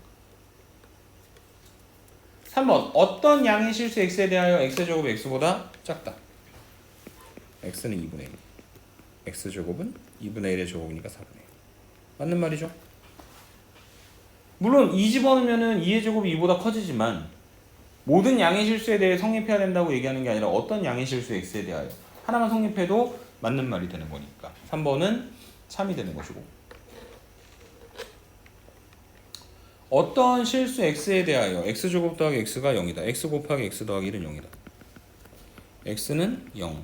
3번 어떤 양의 실수 x에 대하여 x제곱이 x보다 작다. x는 2분의 1. x제곱은 2분의 1의 제곱이니까 4분의 1. 맞는 말이죠. 물론 2 집어넣으면 2의 제곱이 2보다 커지지만 모든 양의 실수에 대해 성립해야 된다고 얘기하는 게 아니라 어떤 양의 실수 x에 대하여 하나만 성립해도 맞는 말이 되는 거니까 3번은 참이 되는 것이고 어떤 실수 x에 대하여 x제곱 더하기 x가 0이다. x 곱하기 x 더하기 1은 0이다. x는 0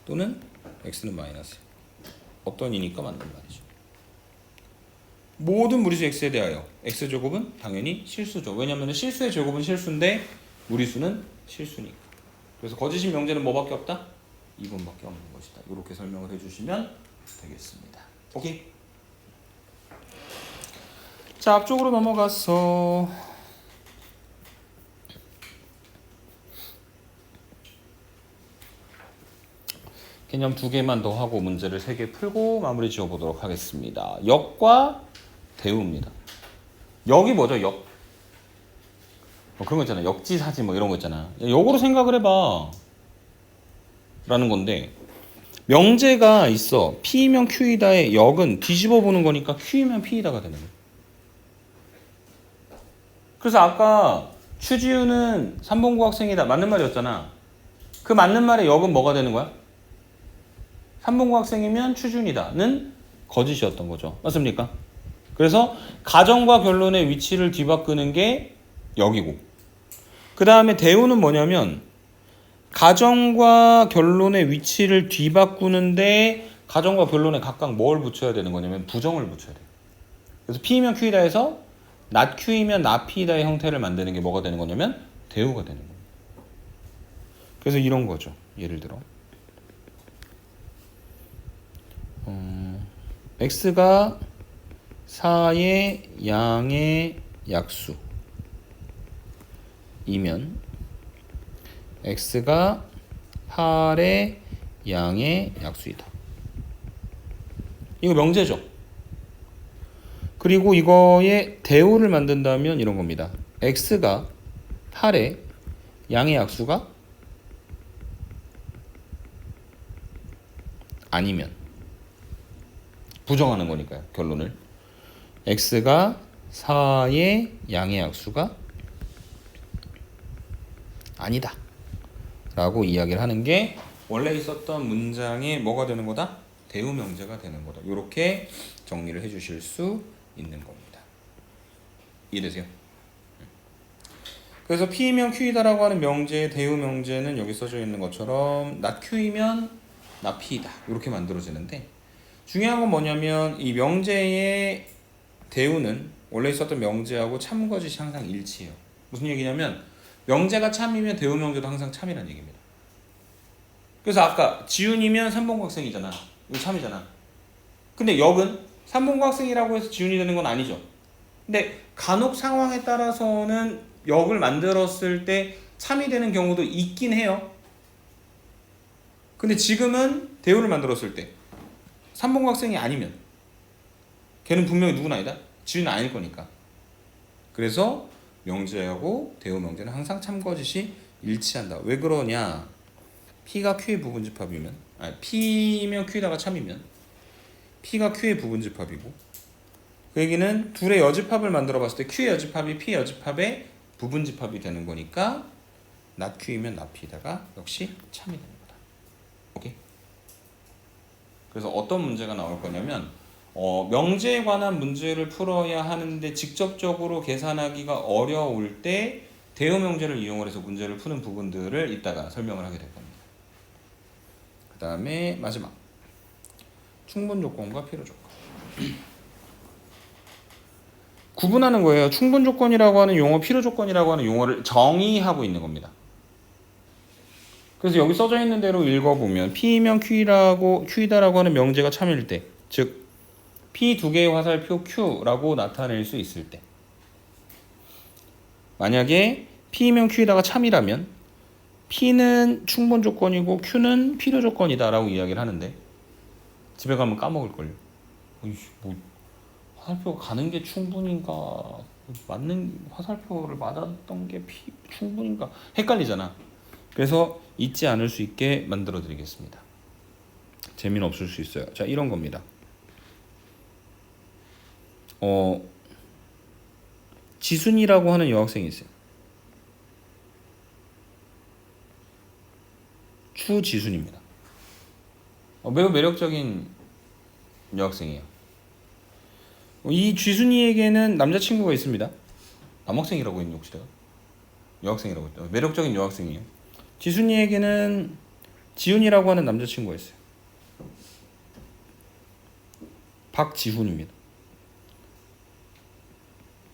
또는 x는 마이너스 어떤 이니까 맞는 말이죠. 모든 무리수 x에 대하여 x제곱은 당연히 실수죠. 왜냐하면 실수의 제곱은 실수인데 무리수는 실수니까. 그래서 거짓인 명제는 뭐밖에 없다? 2번밖에 없는 것이다. 이렇게 설명을 해주시면 되겠습니다. 오케이? 자, 앞쪽으로 넘어가서 개념 2개만 더 하고 문제를 3개 풀고 마무리 지어보도록 하겠습니다. 역과 대우입니다. 역이 뭐죠? 역. 그런 거 있잖아. 역지사지 뭐 이런 거 있잖아. 역으로 생각을 해봐. 라는 건데 명제가 있어. P이면 Q이다의 역은 뒤집어 보는 거니까 Q이면 P이다가 되는 거야. 그래서 아까 추지우는 3본고 학생이다. 맞는 말이었잖아. 그 맞는 말의 역은 뭐가 되는 거야? 3본고 학생이면 추준이다는 거짓이었던 거죠. 맞습니까? 그래서 가정과 결론의 위치를 뒤바꾸는 게 역이고 그 다음에 대우는 뭐냐면 가정과 결론의 위치를 뒤바꾸는데 가정과 결론에 각각 뭘 붙여야 되는 거냐면 부정을 붙여야 돼요. 그래서 P이면 Q이다 해서 not Q이면 not P이다의 형태를 만드는 게 뭐가 되는 거냐면 대우가 되는 거예요. 그래서 이런 거죠. 예를 들어 x가 4의 양의 약수 이면 x가 8의 양의 약수이다. 이거 명제죠. 그리고 이거의 대우를 만든다면 이런 겁니다. x가 8의 양의 약수가 아니면 부정하는 거니까요. 결론을 x가 4의 양의 약수가 아니다 라고 이야기를 하는 게 원래 있었던 문장의 뭐가 되는 거다? 대우 명제가 되는 거다. 이렇게 정리를 해주실 수 있는 겁니다. 이해되세요? 그래서 P이면 Q이다라고 하는 명제의 대우 명제는 여기 써져 있는 것처럼 not Q이면 not P이다 이렇게 만들어지는데 중요한 건 뭐냐면 이 명제의 대우는 원래 있었던 명제하고 참거짓이 항상 일치해요. 무슨 얘기냐면 명제가 참이면 대우 명제도 항상 참이라는 얘기입니다. 그래서 아까 지훈이면 삼봉각생이잖아. 이거 참이잖아. 근데 역은 삼봉각생이라고 해서 지훈이 되는 건 아니죠. 근데 간혹 상황에 따라서는 역을 만들었을 때 참이 되는 경우도 있긴 해요. 근데 지금은 대우를 만들었을 때 삼봉각생이 아니면 걔는 분명히 누구나 아니다. 지훈은 아닐 거니까. 그래서 명제하고 대우 명제는 항상 참거짓이 일치한다. 왜 그러냐? P가 Q의 부분집합이면, 아니 P면 Q에다가 참이면 P가 Q의 부분집합이고, 그 얘기는 둘의 여집합을 만들어 봤을 때 Q의 여집합이 P 여집합의 부분집합이 되는 거니까 not Q이면 not P에다가 역시 참이 되는 거다. 오케이? 그래서 어떤 문제가 나올 거냐면 명제에 관한 문제를 풀어야 하는데 직접적으로 계산하기가 어려울 때 대우 명제를 이용을 해서 문제를 푸는 부분들을 이따가 설명을 하게 될 겁니다. 그 다음에 마지막 충분 조건과 필요 조건. 구분하는 거예요. 충분 조건이라고 하는 용어, 필요 조건이라고 하는 용어를 정의하고 있는 겁니다. 그래서 여기 써져 있는 대로 읽어보면 P면 Q이다라고 하는 명제가 참일 때, 즉 P 두 개의 화살표 Q라고 나타낼 수 있을 때, 만약에 P면 Q에다가 참이라면 P는 충분 조건이고 Q는 필요 조건이다 라고 이야기를 하는데, 집에 가면 까먹을걸요. 뭐 화살표가 가는 게 충분인가, 맞는 화살표를 맞았던 게 충분인가 헷갈리잖아. 그래서 잊지 않을 수 있게 만들어 드리겠습니다. 재미는 없을 수 있어요. 자, 이런 겁니다. 지순이라고 하는 여학생이 있어요. 추지순입니다. 매우 매력적인 여학생이에요. 이 쥐순이에게는 남자친구가 있습니다. 남학생이라고 했니 혹시 내가? 여학생이라고 했다. 매력적인 여학생이에요. 지순이에게는 지훈이라고 하는 남자친구가 있어요. 박지훈입니다.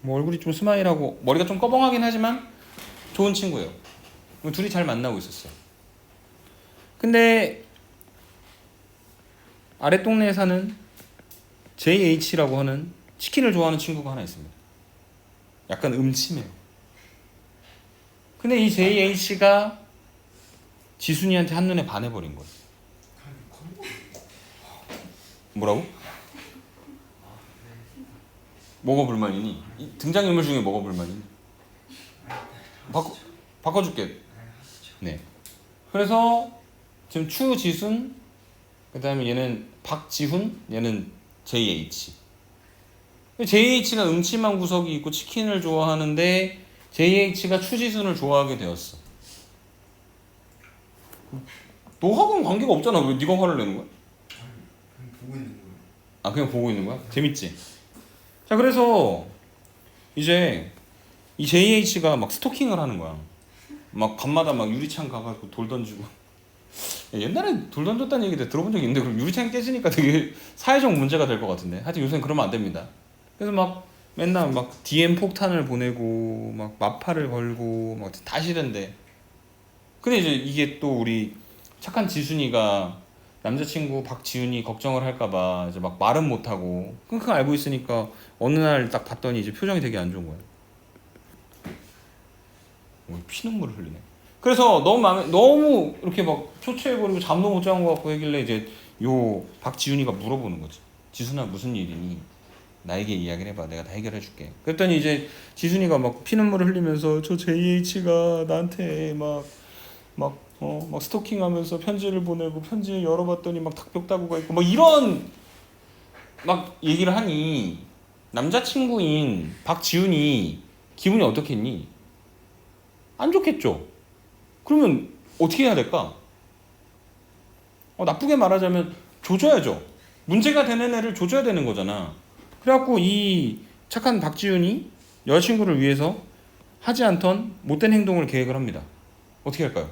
뭐 얼굴이 좀 스마일하고 머리가 좀 꺼벙하긴 하지만 좋은 친구예요. 둘이 잘 만나고 있었어요. 근데 아랫 동네에 사는 JH라고 하는 치킨을 좋아하는 친구가 하나 있습니다. 약간 음침해요. 근데 이 JH가 지순이한테 한눈에 반해버린 거예요. 뭐라고? 뭐가 불만이니? 등장인물 중에 뭐가 불만이니? 바꿔줄게. 네. 그래서 지금 추지순, 그 다음에 얘는 박지훈, 얘는 JH. JH가 음침한 구석이 있고 치킨을 좋아하는데 JH가 추지순을 좋아하게 되었어. 너하고는 관계가 없잖아. 왜 네가 화를 내는 거야? 그냥 보고 있는 거예요. 아, 그냥 보고 있는 거야? 재밌지? 자, 그래서 이제 이 JH가 막 스토킹을 하는 거야. 막 밤마다 막 유리창 가가지고 돌 던지고. 옛날에 돌 던졌다는 얘기 들어본 적이 있는데 그럼 유리창 깨지니까 되게 사회적 문제가 될 것 같은데. 하여튼 요새는 그러면 안 됩니다. 그래서 막 맨날 막 DM 폭탄을 보내고 막 마파를 걸고 막 다 싫은데. 근데 이제 이게 또 우리 착한 지순이가 남자친구 박지훈이 걱정을 할까봐 이제 막 말은 못하고 끙끙 앓고 있으니까 어느 날 딱 봤더니 이제 표정이 되게 안 좋은 거야. 피눈물을 흘리네. 그래서 너무 이렇게 막 초췌해버리고 잠도 못 자는 것 같고 하길래 이제 요 박지훈이가 물어보는 거지. 지순아 무슨 일이니? 나에게 이야기를 해봐. 내가 다 해결해줄게. 그랬더니 이제 지순이가 막 피눈물을 흘리면서 저 JH가 나한테 막 스토킹하면서 편지를 보내고 편지 열어봤더니 막 닭벽다구가 있고 막 이런 막 얘기를 하니 남자친구인 박지훈이 기분이 어떻겠니? 안 좋겠죠. 그러면 어떻게 해야 될까? 나쁘게 말하자면 조져야죠. 문제가 되는 애를 조져야 되는 거잖아. 그래갖고 이 착한 박지훈이 여자친구를 위해서 하지 않던 못된 행동을 계획을 합니다. 어떻게 할까요?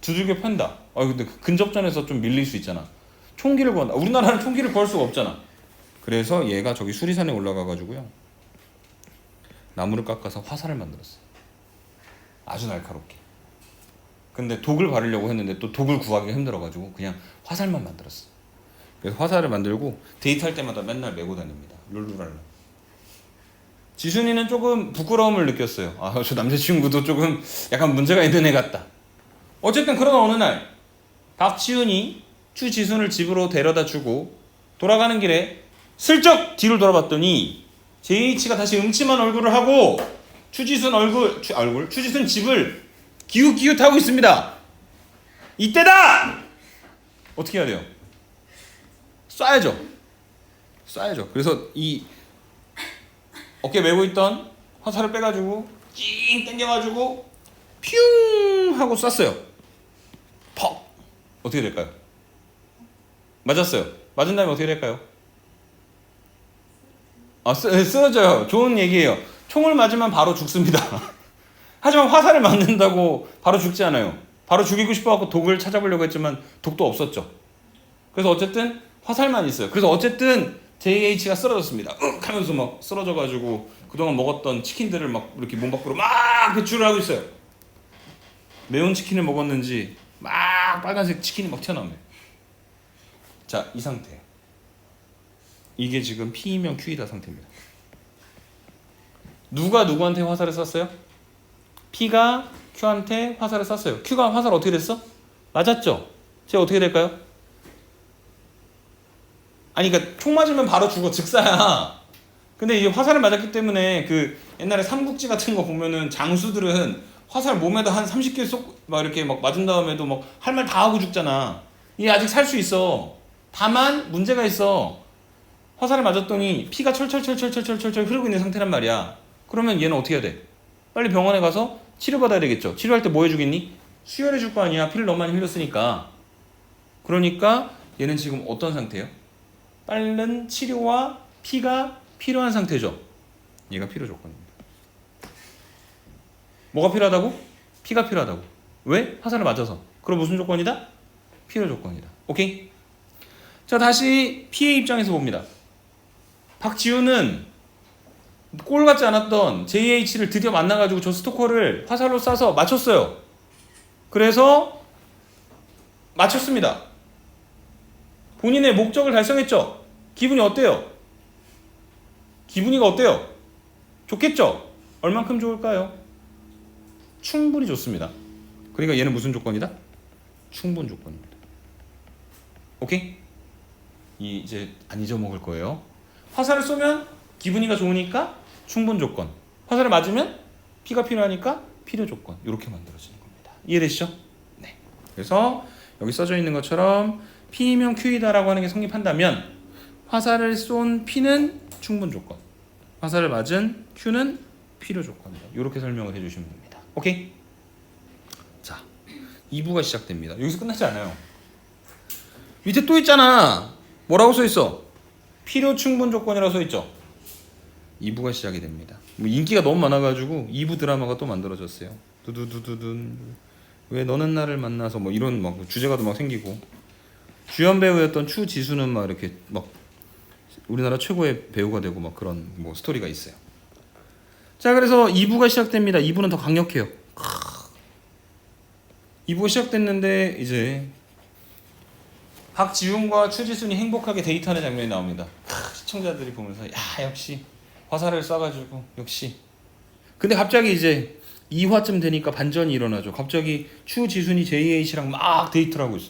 두들겨 팬다. 근데 근접전에서 좀 밀릴 수 있잖아. 총기를 구한다. 우리나라는 총기를 구할 수가 없잖아. 그래서 얘가 저기 수리산에 올라가가지고요. 나무를 깎아서 화살을 만들었어요. 아주 날카롭게. 근데 독을 바르려고 했는데 또 독을 구하기가 힘들어가지고 그냥 화살만 만들었어. 그래서 화살을 만들고 데이트할 때마다 맨날 메고 다닙니다. 룰루랄라. 지순이는 조금 부끄러움을 느꼈어요. 아, 저 남자친구도 조금 약간 문제가 있는 애 같다. 어쨌든 그러던 어느 날 박지훈이 추지순을 집으로 데려다 주고 돌아가는 길에 슬쩍 뒤를 돌아봤더니 JH가 다시 음침한 얼굴을 하고 추지순 추지순 집을 기웃기웃하고 있습니다. 이때다! 어떻게 해야 돼요? 쏴야죠. 그래서 이 어깨 메고 있던 화살을 빼가지고 찡 당겨가지고 퓨 하고 쐈어요. 퍽! 어떻게 될까요? 맞았어요. 맞은 다음에 어떻게 될까요? 쓰러져요. 좋은 얘기예요. 총을 맞으면 바로 죽습니다. 하지만 화살을 맞는다고 바로 죽지 않아요. 바로 죽이고 싶어갖고 독을 찾아보려고 했지만 독도 없었죠. 그래서 어쨌든 화살만 있어요. 그래서 어쨌든 JH가 쓰러졌습니다. 하면서 막 쓰러져가지고 그동안 먹었던 치킨들을 막 이렇게 몸 밖으로 막 배출을 하고 있어요. 매운 치킨을 먹었는지 막 빨간색 치킨이 막 튀어나옵니다. 자, 이 상태. 이게 지금 P이면 Q이다 상태입니다. 누가 누구한테 화살을 쐈어요? P가 Q한테 화살을 쐈어요. Q가 화살 어떻게 됐어? 맞았죠? 제가 어떻게 될까요? 아니, 그러니까 총 맞으면 바로 죽어, 즉사야. 근데 이게 화살을 맞았기 때문에 그 옛날에 삼국지 같은 거 보면은 장수들은 화살 몸에다 한 30개 쏙 막 이렇게 막 맞은 다음에도 막 할 말 다 하고 죽잖아. 이게 아직 살 수 있어. 다만 문제가 있어. 화살을 맞았더니 피가 철철철철철철철 흐르고 있는 상태란 말이야. 그러면 얘는 어떻게 해야 돼? 빨리 병원에 가서 치료받아야 되겠죠. 치료할 때 뭐 해주겠니? 수혈해 줄 거 아니야. 피를 너무 많이 흘렸으니까. 그러니까 얘는 지금 어떤 상태예요? 빠른 치료와 피가 필요한 상태죠. 얘가 필요 조건입니다. 뭐가 필요하다고? 피가 필요하다고. 왜? 화살을 맞아서. 그럼 무슨 조건이다? 필요 조건이다. 오케이? 자, 다시 피의 입장에서 봅니다. 박지훈은 꼴 같지 않았던 JH를 드디어 만나가지고 저 스토커를 화살로 쏴서 맞췄어요. 그래서 맞췄습니다. 본인의 목적을 달성했죠. 기분이 어때요? 기분이가 어때요? 좋겠죠? 얼만큼 좋을까요? 충분히 좋습니다. 그러니까 얘는 무슨 조건이다? 충분 조건입니다. 오케이? 이제 안 잊어먹을 거예요. 화살을 쏘면 기분이가 좋으니까 충분 조건. 화살을 맞으면 피가 필요하니까 필요 조건. 이렇게 만들어지는 겁니다. 이해되시죠? 네. 그래서 여기 써져 있는 것처럼 P이면 Q이다라고 하는 게 성립한다면 화살을 쏜 P는 충분 조건, 화살을 맞은 Q는 필요 조건이다. 이렇게 설명을 해주시면 됩니다. 오케이? 자, 2부가 시작됩니다. 여기서 끝나지 않아요. 밑에 또 있잖아. 뭐라고 써 있어? 필요 충분 조건이라고 써 있죠. 2부가 시작이 됩니다. 뭐 인기가 너무 많아가지고 2부 드라마가 또 만들어졌어요. 두두두두둔. 왜 너는 나를 만나서 뭐 이런 막 주제가도 막 생기고 주연 배우였던 추지수는 막 이렇게 막 우리나라 최고의 배우가 되고 막 그런 뭐 스토리가 있어요. 자, 그래서 2부가 시작됩니다. 2부는 더 강력해요. 2부가 시작됐는데 이제 박지훈과 추지순이 행복하게 데이트하는 장면이 나옵니다. 시청자들이 보면서 야, 역시 화살을 쏴가지고 역시. 근데 갑자기 이제 2화쯤 되니까 반전이 일어나죠. 갑자기 추지순이 JH랑 막 데이트를 하고 있어.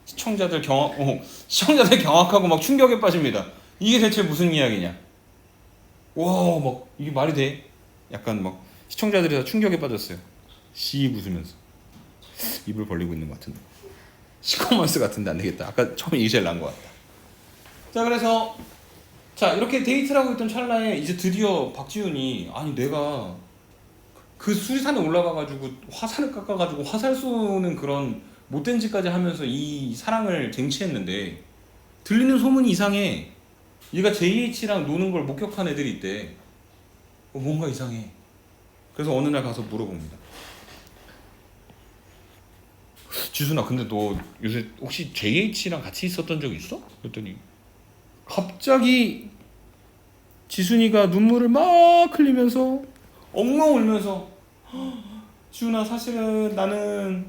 시청자들 경악하고 막 충격에 빠집니다. 이게 대체 무슨 이야기냐? 와, 막 이게 말이 돼? 약간 막 시청자들이 다 충격에 빠졌어요. 씩 웃으면서 입을 벌리고 있는 것 같은데. 시커먼스 같은데 안 되겠다. 아까 처음에 이게 제일 나은 것 같다. 자, 그래서 자, 이렇게 데이트를 하고 있던 찰나에 이제 드디어 박지훈이 아니 내가 그 수리산에 올라가가지고 화살을 깎아가지고 화살 쏘는 그런 못된 짓까지 하면서 이 사랑을 쟁취했는데 들리는 소문이 이상해. 얘가 JH랑 노는 걸 목격한 애들이 있대. 뭔가 이상해. 그래서 어느 날 가서 물어봅니다. 지순아, 근데 너 요새 혹시 JH랑 같이 있었던 적 있어? 그랬더니 갑자기 지순이가 눈물을 막 흘리면서 엉엉 울면서 지훈아, 사실은 나는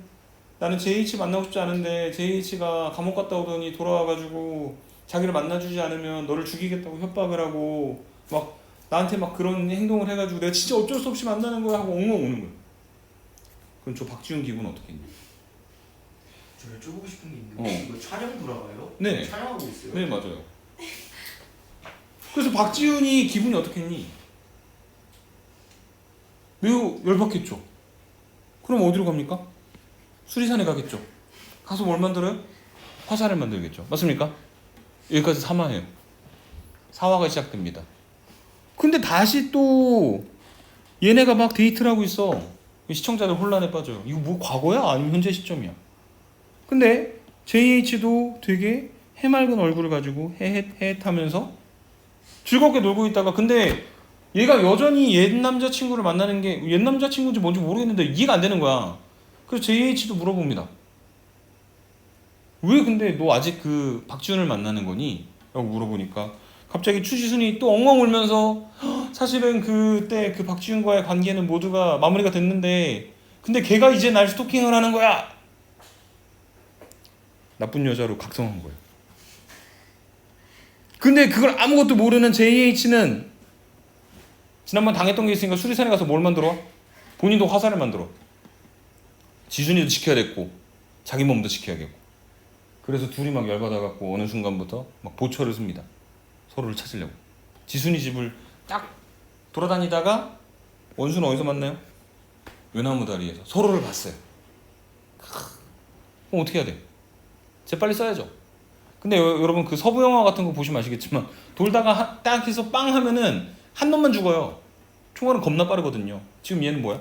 나는 JH 만나고 싶지 않은데 JH가 감옥 갔다 오더니 돌아와가지고 자기를 만나주지 않으면 너를 죽이겠다고 협박을 하고 막 나한테 막 그런 행동을 해가지고 내가 진짜 어쩔 수 없이 만나는 거야 하고 엉엉 우는 거야. 그럼 저 박지훈 기분 어떻겠니? 저 여쭤보고 싶은 게 있는데 이거 촬영 돌아가요? 네. 촬영하고 있어요? 네 맞아요. 그래서 박지훈이 기분이 어떻겠니? 매우 열받겠죠. 그럼 어디로 갑니까? 수리산에 가겠죠. 가서 뭘 만들어요? 화살을 만들겠죠. 맞습니까? 여기까지 사화예요. 사화가 시작됩니다. 근데 다시 또 얘네가 막 데이트를 하고 있어. 시청자들 혼란에 빠져요. 이거 뭐 과거야? 아니면 현재 시점이야? 근데 JH도 되게 해맑은 얼굴을 가지고 헤헷헤헷 하면서 즐겁게 놀고 있다가 근데 얘가 여전히 옛 남자친구를 만나는 게 옛 남자친구인지 뭔지 모르겠는데 이해가 안 되는 거야. 그래서 JH도 물어봅니다. 왜 근데 너 아직 그 박지훈을 만나는 거니? 라고 물어보니까 갑자기 추지순이 또 엉엉 울면서 사실은 그때 그 박지훈과의 관계는 모두가 마무리가 됐는데 근데 걔가 이제 날 스토킹을 하는 거야. 나쁜 여자로 각성한 거예요. 근데 그걸 아무것도 모르는 JH는 지난번 당했던 게 있으니까 수리산에 가서 뭘 만들어? 본인도 화살을 만들어. 지순이도 지켜야 됐고 자기 몸도 지켜야겠고 그래서 둘이 막 열받아갖고 어느 순간부터 막 보초를 씁니다. 서로를 찾으려고. 지순이 집을 딱 돌아다니다가 원수는 어디서 만나요? 외나무 다리에서 서로를 봤어요. 그럼 어떻게 해야 돼? 재빨리 써야죠. 근데 여러분 그 서부 영화 같은 거 보시면 아시겠지만 돌다가 딱 해서 빵 하면은 한 놈만 죽어요. 총알은 겁나 빠르거든요. 지금 얘는 뭐야?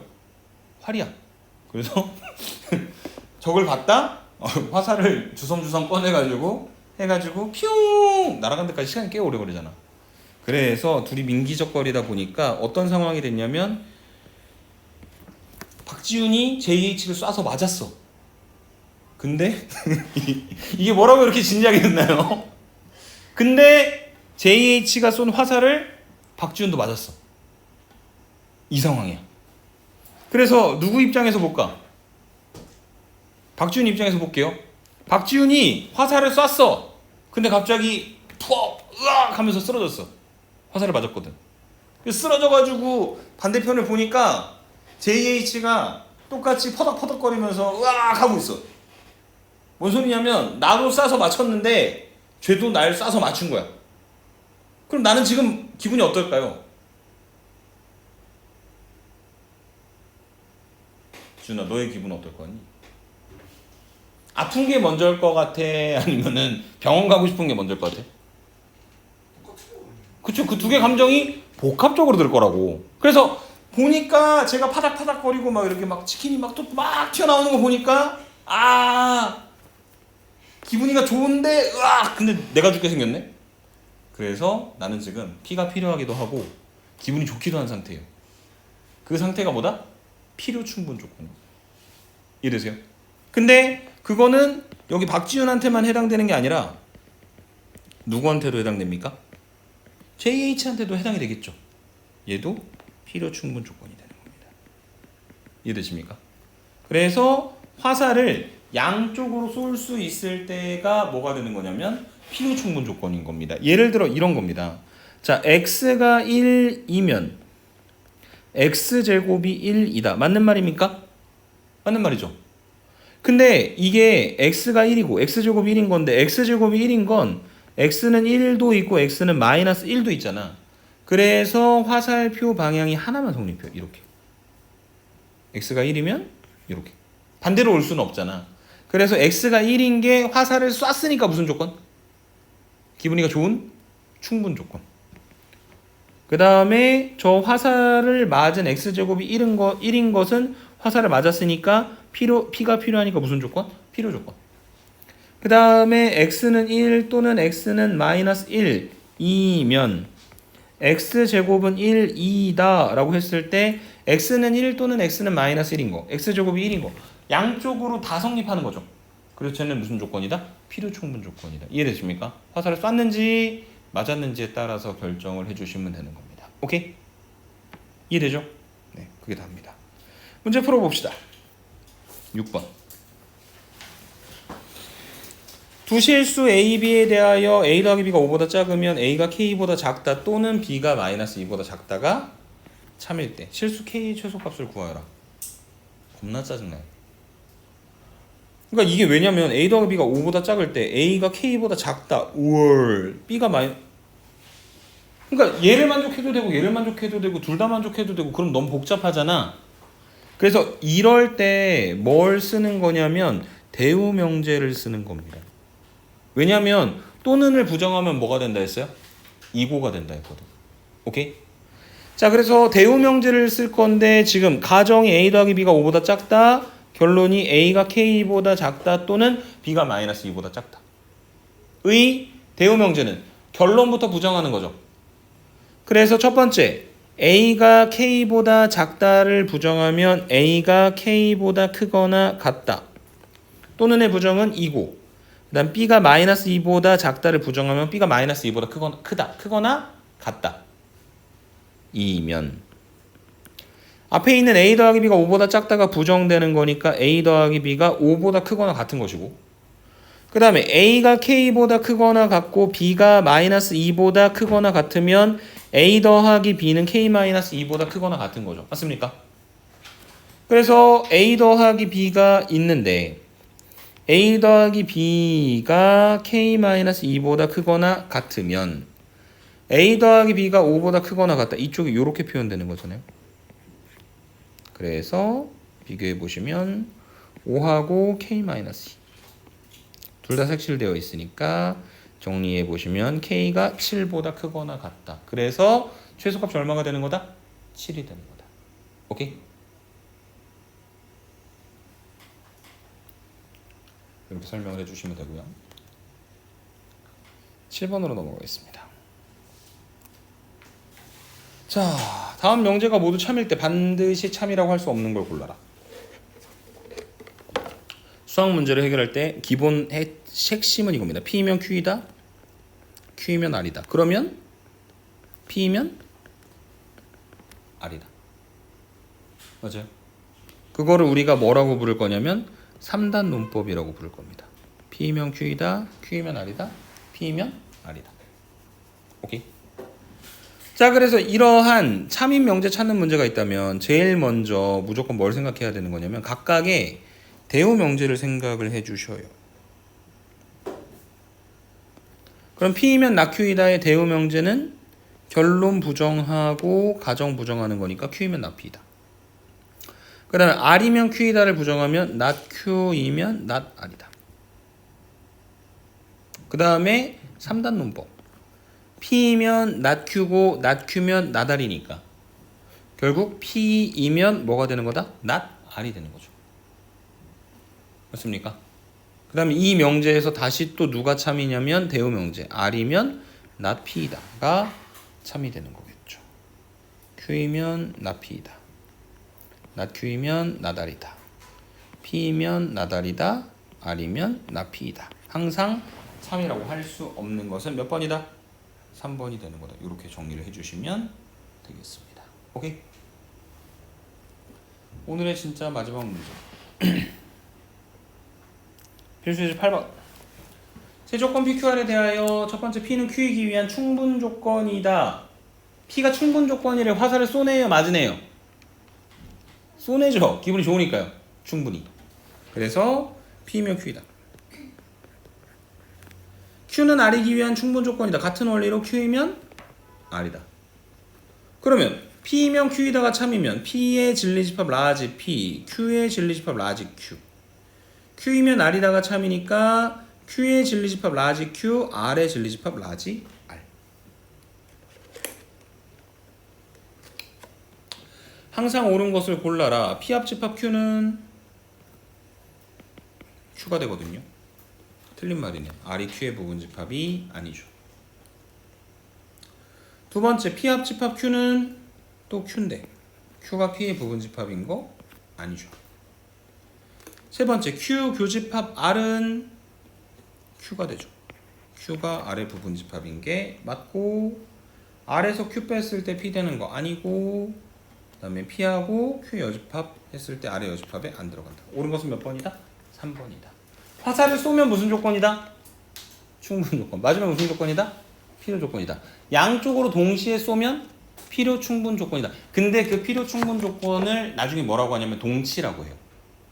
활이야. 그래서 적을 봤다? 화살을 주섬주섬 꺼내가지고 해가지고 피웅 날아간 데까지 시간이 꽤 오래 걸리잖아. 그래서 둘이 민기적거리다 보니까 어떤 상황이 됐냐면 박지훈이 JH를 쏴서 맞았어. 근데 이게 뭐라고 이렇게 진지하게 됐나요? 근데 JH가 쏜 화살을 박지훈도 맞았어. 이 상황이야. 그래서 누구 입장에서 볼까? 박지훈 입장에서 볼게요. 박지훈이 화살을 쐈어. 근데 갑자기 푸업 으악 하면서 쓰러졌어. 화살을 맞았거든. 쓰러져가지고 반대편을 보니까 JH가 똑같이 퍼덕퍼덕거리면서 으악 하고 있어. 뭔 소리냐면 나도 쏴서 맞췄는데 쟤도 날 쏴서 맞춘 거야. 그럼 나는 지금 기분이 어떨까요? 준아 너의 기분은 어떨 거니? 아픈 게 먼저일 것 같아? 아니면은 병원 가고 싶은 게 먼저일 것 같아? 그쵸. 그 두 개 감정이 복합적으로 들 거라고. 그래서 보니까 제가 파닥파닥거리고 막 이렇게 막 치킨이 막 또 막 튀어나오는 거 보니까 기분이가 좋은데 으악 근데 내가 죽게 생겼네. 그래서 나는 지금 피가 필요하기도 하고 기분이 좋기도 한 상태예요. 그 상태가 뭐다? 필요 충분 조건. 이해되세요? 근데 그거는 여기 박지훈한테만 해당되는 게 아니라 누구한테도 해당됩니까? JH한테도 해당이 되겠죠. 얘도 필요 충분 조건이 되는 겁니다. 이해되십니까? 그래서 화살을 양쪽으로 쏠 수 있을 때가 뭐가 되는 거냐면 필요 충분 조건인 겁니다. 예를 들어 이런 겁니다. 자, x가 1이면 x제곱이 1이다. 맞는 말입니까? 맞는 말이죠. 근데 이게 x가 1이고 x제곱이 1인 건데 x제곱이 1인 건 x는 1도 있고 x는 마이너스 1도 있잖아. 그래서 화살표 방향이 하나만 성립해요. 이렇게. x가 1이면 이렇게. 반대로 올 수는 없잖아. 그래서 x가 1인 게 화살을 쐈으니까 무슨 조건? 기분이가 좋은 충분 조건. 그 다음에 저 화살을 맞은 x제곱이 1인 것은 화살을 맞았으니까 피가 필요하니까 무슨 조건? 필요 조건. 그 다음에 x는 1 또는 x는 마이너스 1이면 x제곱은 1이다 라고 했을 때 x는 1 또는 x는 마이너스 1인 거, x제곱이 1인 거 양쪽으로 다 성립하는 거죠. 그래서 쟤는 무슨 조건이다? 필요 충분 조건이다. 이해되십니까? 화살을 쐈는지 맞았는지에 따라서 결정을 해주시면 되는 겁니다. 오케이? 이해되죠? 네, 그게 답니다. 문제 풀어봅시다. 6번. 두 실수 A, B에 대하여 A 더하기 B가 5보다 작으면 A가 K보다 작다 또는 B가 마이너스 2보다 작다가 참일 때 실수 K의 최소값을 구하여라. 겁나 짜증나요. 그러니까 이게 왜냐면 A 더하기 B가 5보다 작을 때 A가 K보다 작다. 월 B가 그러니까 얘를 만족해도 되고 얘를 만족해도 되고 둘 다 만족해도 되고 그럼 너무 복잡하잖아. 그래서 이럴 때 뭘 쓰는 거냐면 대우명제를 쓰는 겁니다. 왜냐면 또는을 부정하면 뭐가 된다 했어요? 이고가 된다 했거든. 오케이? 자, 그래서 대우명제를 쓸 건데 지금 가정이 A 더하기 B가 5보다 작다. 결론이 A가 K보다 작다 또는 B가 마이너스 2보다 작다. 의 대우명제는 결론부터 부정하는 거죠. 그래서 첫 번째 A가 K보다 작다를 부정하면 A가 K보다 크거나 같다. 또는의 부정은 2고 그 다음 B가 마이너스 2보다 작다를 부정하면 B가 마이너스 2보다 크거나 같다. 이면 앞에 있는 A 더하기 B가 5보다 작다가 부정되는 거니까 A 더하기 B가 5보다 크거나 같은 것이고 그 다음에 A가 K보다 크거나 같고 B가 마이너스 2보다 크거나 같으면 A 더하기 B는 K 마이너스 2보다 크거나 같은 거죠. 맞습니까? 그래서 A 더하기 B가 있는데 A 더하기 B가 K 마이너스 2보다 크거나 같으면 A 더하기 B가 5보다 크거나 같다. 이쪽이 이렇게 표현되는 거잖아요. 그래서 비교해 보시면 5하고 K 마이너스 2 둘 다 색칠되어 있으니까 정리해 보시면 K가 7보다 크거나 같다. 그래서 최소값이 얼마가 되는 거다? 7이 되는 거다. 오케이? 이렇게 설명을 해주시면 되고요. 7번으로 넘어가겠습니다. 자, 다음 명제가 모두 참일 때 반드시 참이라고 할 수 없는 걸 골라라. 수학 문제를 해결할 때 기본 핵심은 이겁니다. P이면 Q이다. Q이면 R이다. 그러면 P이면 R이다. 맞아요. 그거를 우리가 뭐라고 부를 거냐면 3단 논법이라고 부를 겁니다. P이면 Q이다. Q이면 R이다. P이면 R이다. 오케이. 자, 그래서 이러한 참인 명제 찾는 문제가 있다면 제일 먼저 무조건 뭘 생각해야 되는 거냐면 각각의 대우 명제를 생각을 해 주셔요. 그럼 P이면 나Q이다의 대우 명제는 결론 부정하고 가정 부정하는 거니까 Q이면 나P이다. 그 다음에 R이면 Q이다를 부정하면 나Q이면 나R이다. 그 다음에 3단 논법. P이면 나Q고 나Q면 나R이니까 결국 P이면 뭐가 되는 거다? 나R이 되는 거죠. 맞습니까? 그 다음에 이 명제에서 다시 또 누가 참이냐면 대우 명제. R이면 나P이다가 참이 되는 거겠죠. Q이면 나P이다. 나Q이면 나달이다. P이면 나달이다. R이면 나P이다. 항상 참이라고 할 수 없는 것은 몇 번이다? 3번이 되는 거다. 이렇게 정리를 해주시면 되겠습니다. 오케이? 오늘의 진짜 마지막 문제. 필수예제 8번. 세조건 PQR에 대하여 첫 번째 P는 Q이기 위한 충분 조건이다. P가 충분 조건이래. 화살을 쏘네요, 맞으네요? 쏘내죠. 기분이 좋으니까요. 충분히. 그래서 P면 Q이다. Q는 R이기 위한 충분 조건이다. 같은 원리로 Q이면 R이다. 그러면 P면 Q이다가 참이면 P의 진리집합 라지 P, Q의 진리집합 라지 Q. Q이면 R이다가 참이니까 Q의 진리집합 라지 Q, R의 진리집합 라지 R. 항상 옳은 것을 골라라. P 합집합 Q는 Q가 되거든요. 틀린 말이네. R이 Q의 부분집합이 아니죠. 두 번째, P 합집합 Q는 또 Q인데 Q가 P의 부분집합인 거 아니죠. 세 번째, Q 교집합 R은 Q가 되죠. Q가 R의 부분집합인 게 맞고 R에서 Q 뺐을 때 P 되는 거 아니고 그 다음에 P하고 Q 여집합 했을 때 R의 여집합에 안 들어간다. 옳은 것은 몇 번이다? 3번이다. 화살을 쏘면 무슨 조건이다? 충분 조건. 맞으면 무슨 조건이다? 필요 조건이다. 양쪽으로 동시에 쏘면 필요 충분 조건이다. 근데 그 필요 충분 조건을 나중에 뭐라고 하냐면 동치라고 해요.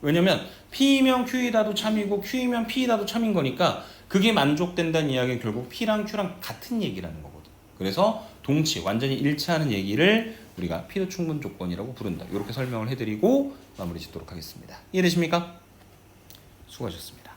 왜냐면 P면 Q이다도 참이고 Q이면 P이다도 참인 거니까 그게 만족된다는 이야기는 결국 P랑 Q랑 같은 얘기라는 거거든. 그래서 동치, 완전히 일치하는 얘기를 우리가 필요 충분 조건이라고 부른다. 이렇게 설명을 해드리고 마무리 짓도록 하겠습니다. 이해되십니까? 수고하셨습니다.